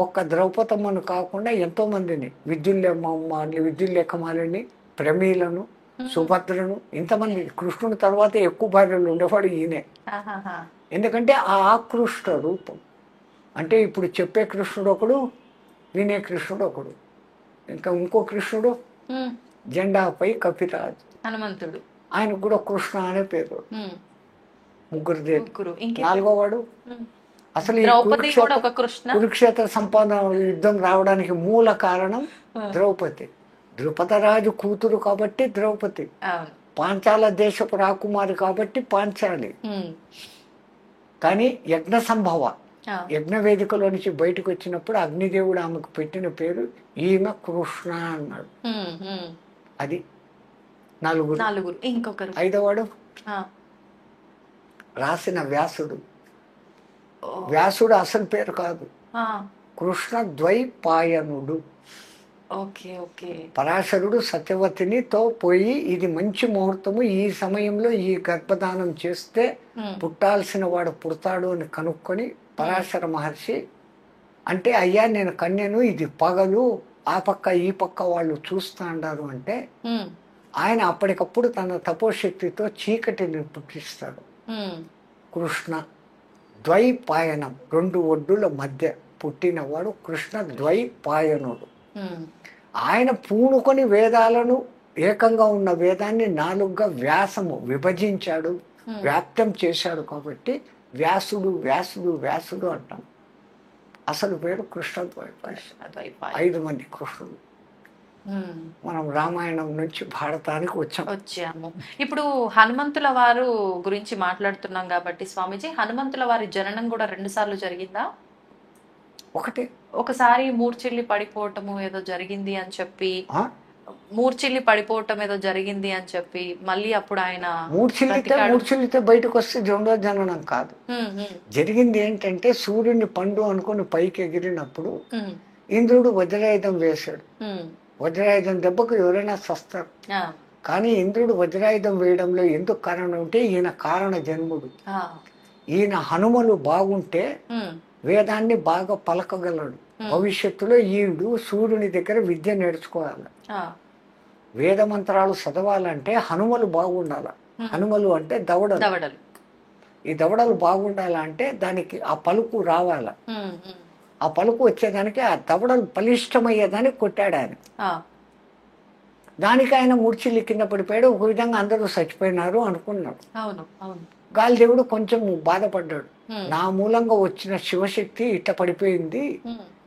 ఒక్క ద్రౌపదమ్మను కాకుండా ఎంతో మందిని, విద్యుల్లేఖమాలిని, ప్రమీలను, సుభద్రను, ఇంతమంది. కృష్ణుని తర్వాత ఎక్కువ భార్యలు ఉండేవాడు ఈయనే. ఎందుకంటే ఆ ఆకృష్ట రూపం అంటే ఇప్పుడు చెప్పే కృష్ణుడు ఒకడు, వినే కృష్ణుడు ఒకడు, ఇంకా ఇంకో కృష్ణుడు జెండాపై కపిరాజు హనుమంతుడు, ఆయనకు కూడా కృష్ణ అనే పేరు. 3 4వ వాడు అసలు ఈ కురుక్షేత్ర సంపాదన యుద్ధం రావడానికి మూల కారణం ద్రౌపది. ద్రుపదరాజు కూతురు కాబట్టి ద్రౌపది, పాంచాల దేశపు రాకుమారి కాబట్టి పాంచాలి. కానీ యజ్ఞ సంభవ యజ్ఞ వేదికలో నుంచి బయటకు వచ్చినప్పుడు అగ్నిదేవుడు ఆమెకు పెట్టిన పేరు ఈమె కృష్ణ అన్నాడు. అది 4. ఇంకొకరు 5వవాడు రాసిన వ్యాసుడు. వ్యాసుడు అసలు పేరు కాదు, కృష్ణ ద్వైపాయనుడు. పరాశరుడు సత్యవతినితో పోయి ఇది మంచి ముహూర్తము, ఈ సమయంలో ఈ గర్భధానం చేస్తే పుట్టాల్సిన వాడు పుడతాడు అని కనుక్కొని పరాశర మహర్షి అంటే అయ్యా నేను కన్యను, ఇది పగలు, ఆ పక్క ఈ పక్క వాళ్ళు చూస్తా అన్నారు అంటే ఆయన అప్పటికప్పుడు తన తపోశక్తితో చీకటిని పుట్టిస్తాడు. కృష్ణ ద్వైపాయనం, 2 ఒడ్డుల మధ్య పుట్టినవాడు కృష్ణ ద్వైపాయనుడు. ఆయన పూనుకొని వేదాలను ఏకంగా ఉన్న వేదాన్ని 4గా వ్యాసము విభజించాడు, వ్యాప్తం చేశాడు. కాబట్టి వ్యాసుడు వ్యాసుడు వ్యాసుడు అంటాం. అసలు పేరు కృష్ణద్వైపాయన. కృష్ణద్వైపాయన. 5 మంది కృష్ణులు. మనం రామాయణం నుంచి భారతానికి వచ్చాము. ఇప్పుడు హనుమంతుల వారు గురించి మాట్లాడుతున్నాం కాబట్టి స్వామీజీ, హనుమంతుల వారి జననం కూడా 2 సార్లు జరిగిందా? ఒకసారి మూర్ఛిల్లి పడిపోవటము ఏదో జరిగింది అని చెప్పి, మళ్ళీ అప్పుడు ఆయన మూర్ఛిల్లితే బయటకు వస్తే రెండో జననం కాదు. జరిగింది ఏంటంటే సూర్యుని పండు అనుకుని పైకి ఎగిరినప్పుడు ఇంద్రుడు వజ్రాయుధం వేశాడు. వజ్రాయుధం దెబ్బకు ఎవరైనా సస్తారు. కానీ ఇంద్రుడు వజ్రాయుధం వేయడంలో ఎందుకు కారణం అంటే ఈయన కారణ జన్ముడు. ఈయన హనుమలు బాగుంటే వేదాన్ని బాగా పలకగలడు. భవిష్యత్తులో ఈడు సూర్యుని దగ్గర విద్య నేర్చుకోవాలి. వేద మంత్రాలు చదవాలంటే హనుమలు బాగుండాల. హనుమలు అంటే దవడలు. ఈ దవడలు బాగుండాలంటే దానికి ఆ పలుకు రావాల. ఆ పలుకు వచ్చేదానికి ఆ దవడలు బలిష్టమయ్యేదానికి కొట్టాడు ఆయన. దానికి ఆయన మూర్ఛిల్లి కింద పడిపోయాడు. ఒక విధంగా అందరూ చచ్చిపోయినారు అనుకున్నాడు. గాలిదేవుడు కొంచెం బాధపడ్డాడు. నా మూలంగా వచ్చిన శివశక్తి ఇట్ట పడిపోయింది,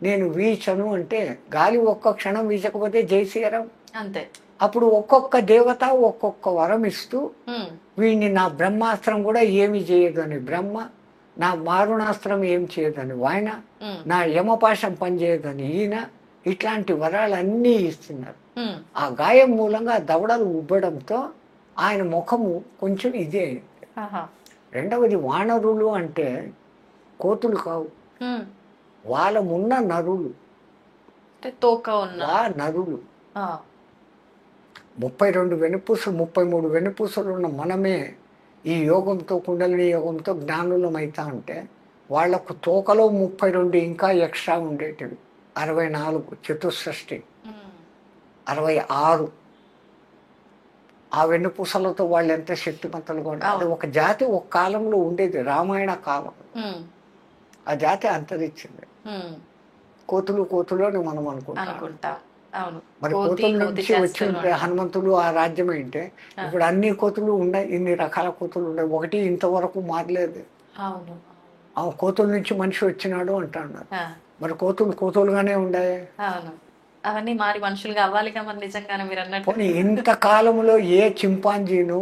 నేను వీచను అంటే గాలి ఒక్క క్షణం వీచకపోతే జైసీయరం అంతే. అప్పుడు ఒక్కొక్క దేవత ఒక్కొక్క వరం ఇస్తూ వీడిని నా బ్రహ్మాస్త్రం కూడా ఏమి చేయదు అని బ్రహ్మ, నా మారుణాస్త్రం ఏం చేయదని ఆయన, నా యమపాశం పనిచేయదని ఈయన, ఇట్లాంటి వరాలన్నీ ఇస్తున్నారు. ఆ గాయం మూలంగా దవడలు ఉబ్బడంతో ఆయన ముఖము కొంచెం ఇదే అయింది. రెండవది వానరులు అంటే కోతులు కావు, వాళ్ళమున్న నరులు, నరులు. 32 వెనుపూసలు 33 వెనుపూసలు ఉన్న మనమే ఈ యోగంతో కుండలిని యోగంతో జ్ఞానులం అవుతా ఉంటే వాళ్లకు తోకలో 32 ఇంకా ఎక్స్ట్రా ఉండేటివి. 64 చతుషష్ఠి 66 ఆ వెన్నుపూసలతో వాళ్ళు ఎంత శక్తిమంతులుగా ఉంటారు. అది ఒక జాతి ఒక కాలంలో ఉండేది, రామాయణ కాలం. ఆ జాతి అంతరించింది. కోతులు అని మనం అనుకుంటాం. మరి కోతుల నుంచి వచ్చి ఉంటే హనుమంతులు ఆ రాజ్యం ఏంటే ఇప్పుడు అన్ని కోతులు ఉన్నాయి, ఇన్ని రకాల కోతులు ఉన్నాయి, ఒకటి ఇంతవరకు మారలేదు. ఆ కోతుల నుంచి మనిషి వచ్చినాడు అంటున్నారు. మరి కోతులుగానే ఉన్నాయి. అవన్నీ మారి మనుషులుగా అవ్వాలిగా మరి నిజంగానే మీరు అన్నట్టు. ఇంత కాలంలో ఏ చింపాంజీను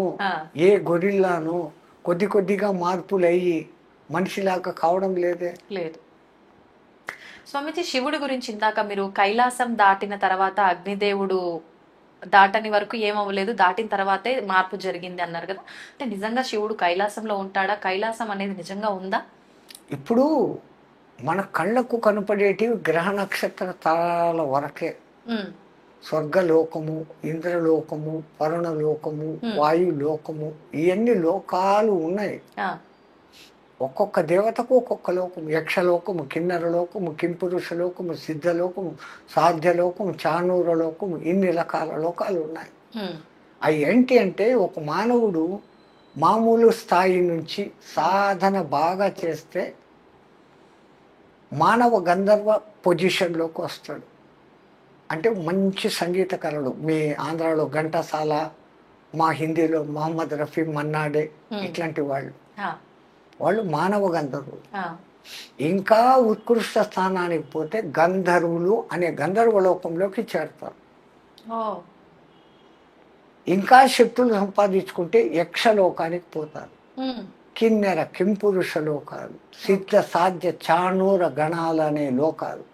ఏ గొరిల్లాను కొద్దిగా మార్పులు అయ్యి మనిషిలాగా కావడం లేదు. స్వామిజీ, శివుడి గురించి ఇందాక మీరు కైలాసం దాటిన తర్వాత అగ్నిదేవుడు దాటని వరకు ఏమవ్వలేదు, దాటిన తర్వాతే మార్పు జరిగింది అన్నారు కదా. అంటే నిజంగా శివుడు కైలాసంలో ఉంటాడా? కైలాసం అనేది నిజంగా ఉందా? ఇప్పుడు మన కళ్ళకు కనపడేటివి గ్రహ నక్షత్ర తారాల వరకే. స్వర్గలోకము, ఇంద్రలోకము, వరుణలోకము, వాయులోకము, ఇవన్నీ లోకాలు ఉన్నాయి. ఒక్కొక్క దేవతకు ఒక్కొక్క లోకము. యక్షలోకము, కిన్నరలోకము, కింపురుషలోకము, సిద్ధలోకము, సాధ్యలోకము, చానూరలోకము, ఇన్ని రకాల లోకాలు ఉన్నాయి. అవి ఏంటి అంటే ఒక మానవుడు మామూలు స్థాయి నుంచి సాధన బాగా చేస్తే మానవ గంధర్వ పొజిషన్లోకి వస్తాడు. అంటే మంచి సంగీత కళలు, మీ ఆంధ్రాలో ఘంటసాల, మా హిందీలో మహమ్మద్ రఫీ, మన్నాడే, ఇట్లాంటి వాళ్ళు మానవ గంధర్వులు. ఇంకా ఉత్కృష్ట స్థానానికి పోతే గంధర్వులు అనే గంధర్వ లోకంలోకి చేరతారు. ఇంకా శక్తులు సంపాదించుకుంటే యక్షలోకానికి పోతారు. కిన్నెర, కింపురుష లోకాలు, సిద్ధ, సాధ్య, చాణూర గణాలు అనే లోకాలు.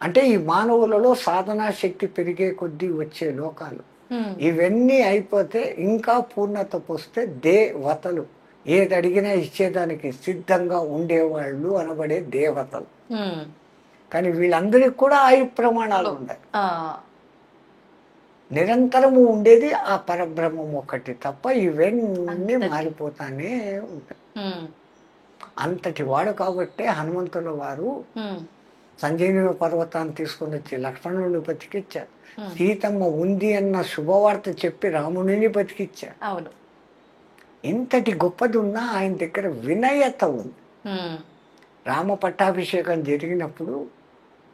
అంటే ఈ మానవులలో సాధనా శక్తి పెరిగే కొద్దీ వచ్చే లోకాలు. ఇవన్నీ అయిపోతే ఇంకా పూర్ణత పోస్తే దేవతలు, ఏది అడిగినా ఇచ్చేదానికి సిద్ధంగా ఉండేవాళ్ళు అనబడే దేవతలు. కానీ వీళ్ళందరికీ కూడా ఆయు ప్రమాణాలు ఉన్నాయి. నిరంతరము ఉండేది ఆ పరబ్రహ్మం ఒకటి తప్ప ఇవన్నీ మారిపోతానే ఉంటాయి. అంతటి వాడు కాబట్టి హనుమంతుల వారు సంజీవని పర్వతాన్ని తీసుకొని వచ్చి లక్ష్మణుని బతికిచ్చారు. సీతమ్మ ఉంది అన్న శుభవార్త చెప్పి రాముడిని బతికిచ్చారు. అవును, ఇంతటి గొప్పది ఉన్నా ఆయన దగ్గర వినయత ఉంది. రామ పట్టాభిషేకం జరిగినప్పుడు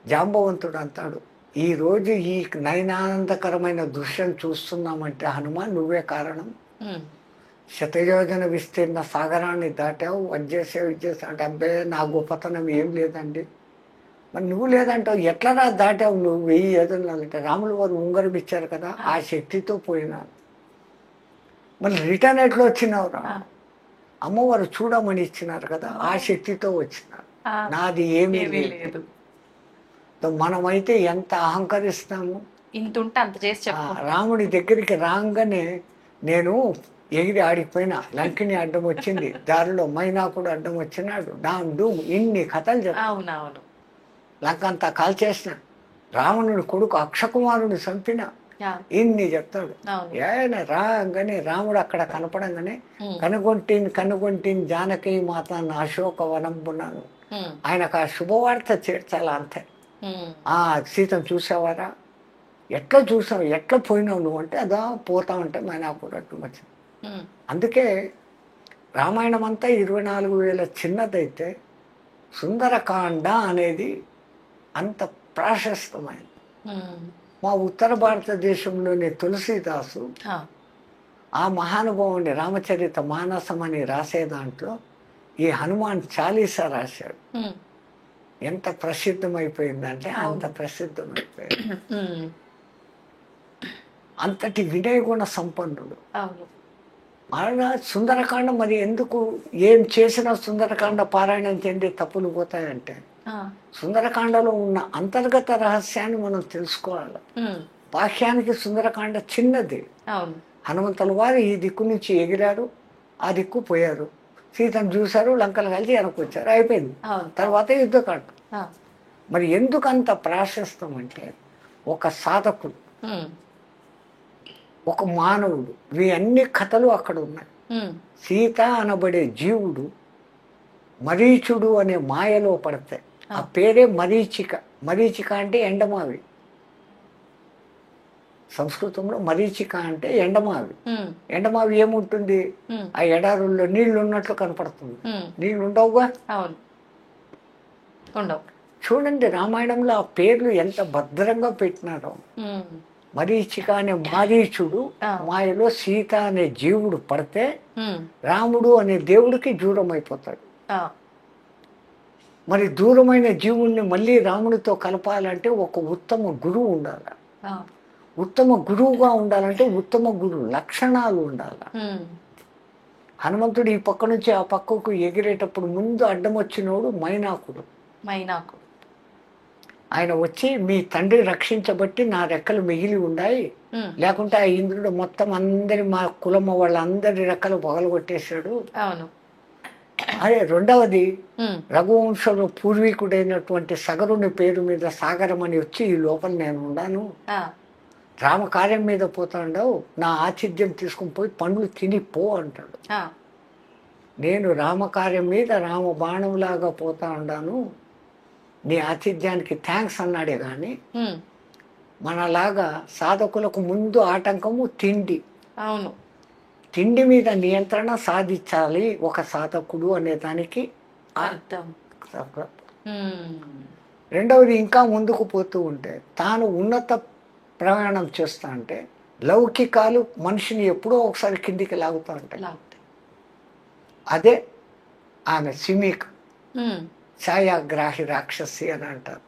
జాంబవంతుడు అంటాడు, ఈరోజు ఈ నయనానందకరమైన దృశ్యం చూస్తున్నామంటే హనుమాన్ నువ్వే కారణం. శతయోజన విస్తీర్ణ సాగరాన్ని దాటావు, వచ్చేసావు, ఇచ్చేసావు అంటే అబ్బాయి నా గొప్పతనం ఏం లేదండి, మరి నువ్వు లేదంటావు, ఎట్లా రా దాటావు నువ్వు 1000 యోజనాలంటే? రాములు వారు ఉంగరం ఇచ్చారు కదా, ఆ శక్తితో పోయినాను. మళ్ళీ రిటర్న్ ఎట్లా వచ్చినావురా? అమ్మవారు చూడమని ఇచ్చినారు కదా, ఆ శక్తితో వచ్చినారు. నాది ఏమీ లేదు. మనమైతే ఎంత అహంకరిస్తాము. ఇంత ఉంటే అంత చేసి చెప్పు. రాముడి దగ్గరికి రాగానే నేను ఎగిరి ఆడిపోయినా, లంకిని అడ్డం వచ్చింది, దారిలో మైనాకుడు అడ్డం వచ్చినాడు, డామ్ ఇన్ని కథలు చెప్పాను. అవునవును. లంక అంతా కాల్చేసిన, రావణుడి కొడుకు అక్షకుమారుని చంపిన, ఇన్ని చెప్తాడు. ఆయన రాగానే రాముడు అక్కడ కనపడంగానే కనుగొంటిని జానకి మాత అశోకవనంబున్నాను. ఆయనకు ఆ శుభవార్త చేర్చాలా అంతే. సీతను చూసావారా, ఎట్లా చూసావు, ఎట్లా పోయినావు నువ్వు అంటే, అదా పోతా ఉంటే మైనాకుడు అడ్డం వచ్చింది. అందుకే రామాయణం అంతా 24,000 చిన్నదైతే సుందరకాండ అనేది అంత ప్రాశస్తమైనది. మా ఉత్తర భారతదేశంలోని తులసీదాసు ఆ మహానుభావుని రామచరిత మానసం అని రాసే దాంట్లో ఈ హనుమాన్ చాలీసా రాశాడు. ఎంత ప్రసిద్ధమైపోయిందంటే అంత ప్రసిద్ధమైపోయింది. అంతటి వినయగుణ సంపన్నుడు. అలా సుందరకాండ మరి ఎందుకు, ఏం చేసినా సుందరకాండ పారాయణం చెంది తప్పులు పోతాయంటే, సుందరకాండలో ఉన్న అంతర్గత రహస్యాన్ని మనం తెలుసుకోవాలి. బాహ్యానికి సుందరకాండ చిన్నది. హనుమంతుల వారు ఈ దిక్కు నుంచి ఎగిరారు, ఆ దిక్కు పోయారు, సీతను చూశారు, లంకలు కలిసి వెనకొచ్చారు, అయిపోయింది. తర్వాత యుద్ధకాండ. మరి ఎందుకు అంత ప్రాశస్తం అంటే, ఒక సాధకుడు, ఒక మానవుడు, ఇవి అన్ని కథలు అక్కడ ఉన్నాయి. సీత అనబడే జీవుడు మరీచుడు అనే మాయలో పడితే, ఆ పేరే మరీచిక. మరీచిక అంటే ఎండమావి. సంస్కృతంలో మరీచిక అంటే ఎండమావి. ఎండమావి ఏముంటుంది, ఆ ఎడారుల్లో నీళ్లు ఉన్నట్లు కనపడుతుంది. నీళ్లు ఉండవుగా. చూడండి రామాయణంలో ఆ పేర్లు ఎంత భద్రంగా పెట్టినారో. మరీచిక అనే మారీచుడు మాయలో సీత అనే జీవుడు పడితే రాముడు అనే దేవుడికి దూరం అయిపోతాడు. మరి దూరమైన జీవుణ్ణి మళ్ళీ రాముడితో కలపాలంటే ఒక ఉత్తమ గురువు ఉండాలి. ఉత్తమ గురువుగా ఉండాలంటే ఉత్తమ గురువు లక్షణాలు ఉండాలి. హనుమంతుడు ఈ పక్క నుంచి ఆ పక్కకు ఎగిరేటప్పుడు ముందు అడ్డం వచ్చినోడు మైనాకుడు. ఆయన వచ్చి, మీ తండ్రి రక్షించబట్టి నా రెక్కలు మిగిలి ఉన్నాయి, లేకుంటే ఆ ఇంద్రుడు మొత్తం అందరి మా కులమ్మ వాళ్ళందరి రెక్కలు పగలగొట్టేశాడు. అదే రెండవది, రఘువంశంలో పూర్వీకుడైనటువంటి సగరుని పేరు మీద సాగరం అని వచ్చి, ఈ లోపల నేను ఉన్నాను, రామకార్యం మీద పోతాండవు, నా ఆతిథ్యం తీసుకుని పోయి పండ్లు తినిపో అంటాడు. నేను రామకార్యం మీద రామ బాణంలాగా పోతా ఉన్నాను, నీ ఆతిథ్యానికి థ్యాంక్స్ అన్నాడే కానీ మనలాగా సాధకులకు ముందు ఆటంకము తిండి. తిండి మీద నియంత్రణ సాధించాలి ఒక సాధకుడు అనే దానికి అర్థం. రెండవది, ఇంకా ముందుకు పోతూ ఉంటే తాను ఉన్నత ప్రయాణం చేస్తా అంటే లౌకికాలు మనిషిని ఎప్పుడో ఒకసారి కిందికి లాగుతూ ఉంటాయి. అదే ఆమె సిమిక, ఛాయాగ్రాహి రాక్షసి అని అంటారు.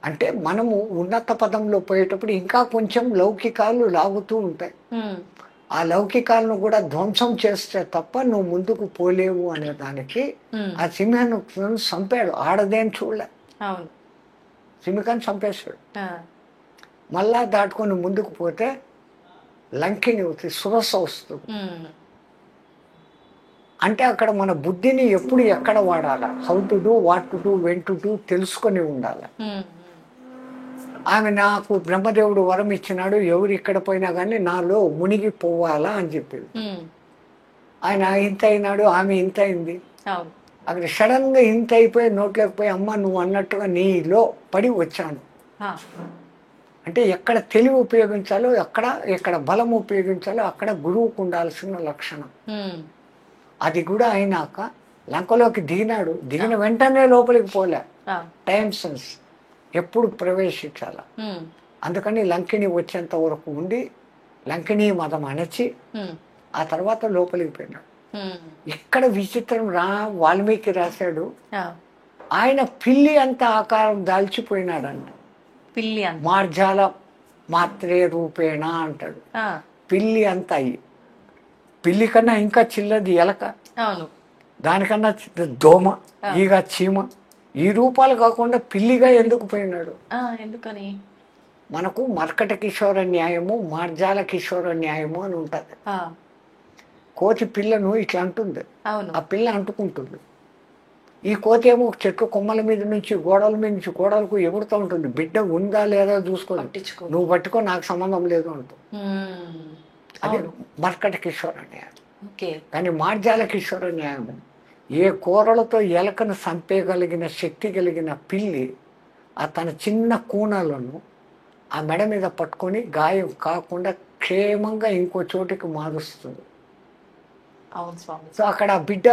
అంటే మనము ఉన్నత పదంలో పోయేటప్పుడు ఇంకా కొంచెం లౌకికాలు లాగుతూ ఉంటాయి. ఆ లౌకికాలను కూడా ధ్వంసం చేస్తే తప్ప నువ్వు ముందుకు పోలేవు అనే దానికి ఆ సింహను చంపాడు. ఆడదేని చూడలే, సింహికను చంపేశాడు. మళ్ళా దాటుకొని ముందుకు పోతే లంకిని సురస వస్తుంది. అంటే అక్కడ మన బుద్ధిని ఎప్పుడు ఎక్కడ వాడాలా, how to do, what to do, when to do తెలుసుకొని ఉండాలి. ఆమె నాకు బ్రహ్మదేవుడు వరం ఇచ్చినాడు, ఎవరు ఇక్కడ పోయినా కానీ నాలో మునిగిపోవాలా అని చెప్పింది. ఆయన ఇంత అయినాడు, ఆమె ఇంత అయింది. అక్కడ సడన్ గా ఇంత అయిపోయి నోట్లోకి పోయి, అమ్మ నువ్వు అన్నట్టుగా నీలో పడి వచ్చాను అంటే ఎక్కడ తెలివి ఉపయోగించాలో, ఎక్కడ బలం ఉపయోగించాలో అక్కడ గురువుకు ఉండాల్సిన లక్షణం. అది కూడా అయినాక లంకలోకి దిగినాడు, దిగిన వెంటనే లోపలికి పోలే, టైం సెన్స్ ఎప్పుడు ప్రవేశించాల. అందుకని లంకిని వచ్చేంత వరకు ఉండి లంకిని మతం అణచి ఆ తర్వాత లోపలికి పోయినాడు. ఇక్కడ విచిత్రం వాల్మీకి రాశాడు, ఆయన పిల్లి అంత ఆకారం దాల్చిపోయినాడంట. పిల్లి అంత మార్జాల మాత్రే రూపేణ అంటాడు. ఆ, పిల్లి అంత అయ్యి, పిల్లి కన్నా ఇంకా చిన్నది ఎలక, అవును. దానికన్నా దోమ, ఈగ, చీమ, ఈ రూపాలు కాకుండా పిల్లిగా ఎందుకు పోయినాడు? ఎందుకని? మనకు మర్కట కిషోర న్యాయము, మార్జాల కిషోర న్యాయము అని ఉంటుంది. కోతి పిల్లను ఇట్లా అంటుంది, అవును. ఆ పిల్ల అంటుకుంటుంది. ఈ కోతి ఏమో చెట్టు కొమ్మల మీద నుంచి గోడల మీద నుంచి గోడలకు ఎగురుతూ ఉంటుంది. బిడ్డ ఉందా లేదా చూసుకోవాలి, పట్టించుకో. నువ్వు పట్టుకో, నాకు సంబంధం లేదు అంటూ. అది మర్కట కిషోర న్యాయం. ఓకే. కానీ మార్జాల కిషోర న్యాయం, ఏ కూరలతో ఎలకను చంపేయగలిగిన శక్తి కలిగిన పిల్లి ఆ తన చిన్న కూనలను ఆ మెడ మీద పట్టుకొని గాయం కాకుండా క్షేమంగా ఇంకో చోటికి మారుస్తుంది. అవును స్వామి. సో అక్కడ ఆ బిడ్డ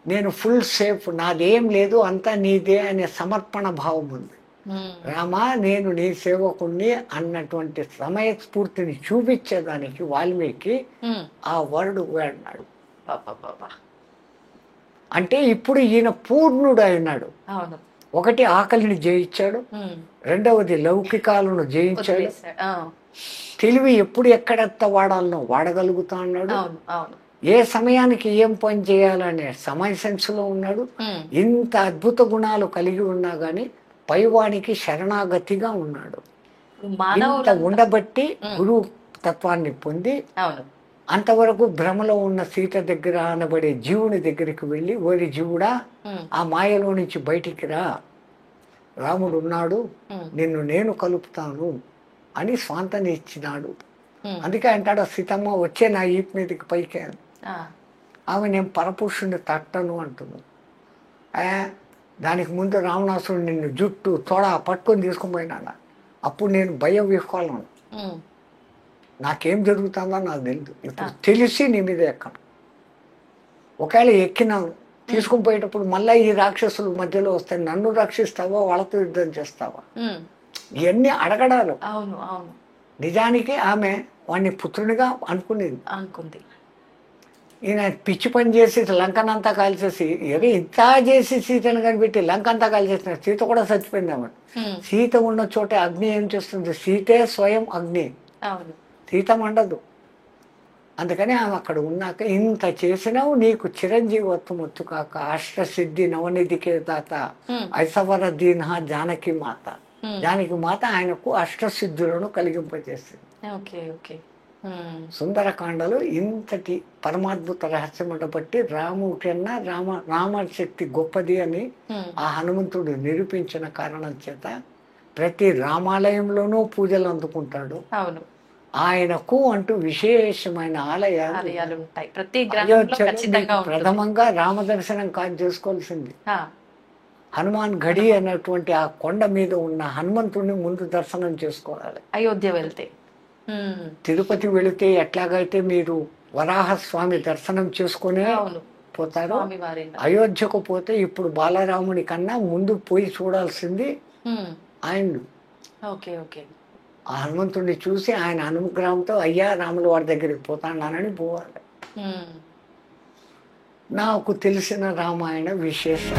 నేను ఫుల్ సేఫ్, నాదేం లేదు, అంతా నీదే అనే సమర్పణ భావం ఉంది. రామా నేను నీ సేవకుణ్ణి అన్నటువంటి సమయస్ఫూర్తిని చూపించేదానికి వాల్మీకి ఆ వరుడు వాడినాడు. అంటే ఇప్పుడు ఈయన పూర్ణుడు అయినాడు. అవును. ఒకటి ఆకలిని జయించాడు, రెండవది లౌకికాలను జయించాడు, తెలివి ఎప్పుడు ఎక్కడెత్త వాడాలనో వాడగలుగుతా అన్నాడు, ఏ సమయానికి ఏం పని చేయాలనే సమయ సెన్స్లో ఉన్నాడు. ఇంత అద్భుత గుణాలు కలిగి ఉన్నా కానీ పైవానికి శరణాగతిగా ఉన్నాడు. ఇంత ఉండబట్టి గురువు తత్వాన్ని పొంది అంతవరకు భ్రమలో ఉన్న సీత దగ్గర అనబడే జీవుని దగ్గరికి వెళ్ళి, ఓరి జీవుడా ఆ మాయలో నుంచి బయటికి రా, రాముడు ఉన్నాడు, నిన్ను నేను కలుపుతాను అని స్వాంతని ఇచ్చినాడు. అందుకే అంటాడు, సీతమ్మ వచ్చే నా ఈపు మీదకి పైకి. ఆమె నేను పరపురుషుని తట్టను అంటున్నాను. దానికి ముందు రావణాసుడు నిన్ను జుట్టు తొడ పట్టుకొని తీసుకుని పోయినాడు. అప్పుడు నేను భయం విహ్వాలను, నాకేం జరుగుతుందో నాకు తెలియదు. ఇప్పుడు తెలిసి నీ మీద ఎక్కను. ఒకవేళ ఎక్కినాను, తీసుకుని పోయేటప్పుడు మళ్ళీ ఈ రాక్షసులు మధ్యలో వస్తాయి, నన్ను రక్షిస్తావా వాళ్ళతో యుద్ధం చేస్తావా, ఇవన్నీ అడగడాలు. అవును అవును. నిజానికి ఆమె వాడిని పుత్రునిగా అనుకుంది. ఈయన పిచ్చి పని చేసి లంకనంతా కాల్చేసి, ఏదో ఇంత చేసి సీతను కనిపెట్టి లంకంతా కాల్చేసిన, సీత కూడా చచ్చిపోయింది. ఆమె సీత ఉన్న చోట అగ్ని ఏం చేస్తుంది? సీతే స్వయం అగ్ని, సీత మండదు. అందుకని ఆమె అక్కడ ఉన్నాక, ఇంత చేసినావు నీకు చిరంజీవత్వం వచ్చు కాక, అష్టసిద్ధి నవనిధికే దాత ఐసవర దీన జానకి మాత. జానకి మాత ఆయనకు అష్టసిద్ధులను కలిగింపజేసింది. సుందరకాండలో ఇంతటి పరమాద్భుత రహస్యం బట్టి రాముడి కన్నా రామశక్తి గొప్పది అని ఆ హనుమంతుడు నిరూపించిన కారణం చేత ప్రతి రామాలయంలోనూ పూజలు అందుకుంటాడు. ఆయనకు అంటూ విశేషమైన ఆలయాలు ఉంటాయి. ప్రతి ప్రథమంగా రామ దర్శనం కాదు చేసుకోవాల్సింది. హనుమాన్ గడి అనేటువంటి ఆ కొండ మీద ఉన్న హనుమంతుడిని ముందు దర్శనం చేసుకోవాలి. అయోధ్య వెళ్తే, తిరుపతి వెళితే ఎట్లాగైతే మీరు వరాహస్వామి దర్శనం చేసుకునే పోతారు, అయోధ్యకు పోతే ఇప్పుడు బాలరాముడి కన్నా ముందు పోయి చూడాల్సింది ఆయన. ఆ హనుమంతుడిని చూసి ఆయన అనుగ్రహంతో అయ్యా రాముల వారి దగ్గరికి పోతానని పోవాలి. నాకు తెలిసిన రామాయణ విశేషం.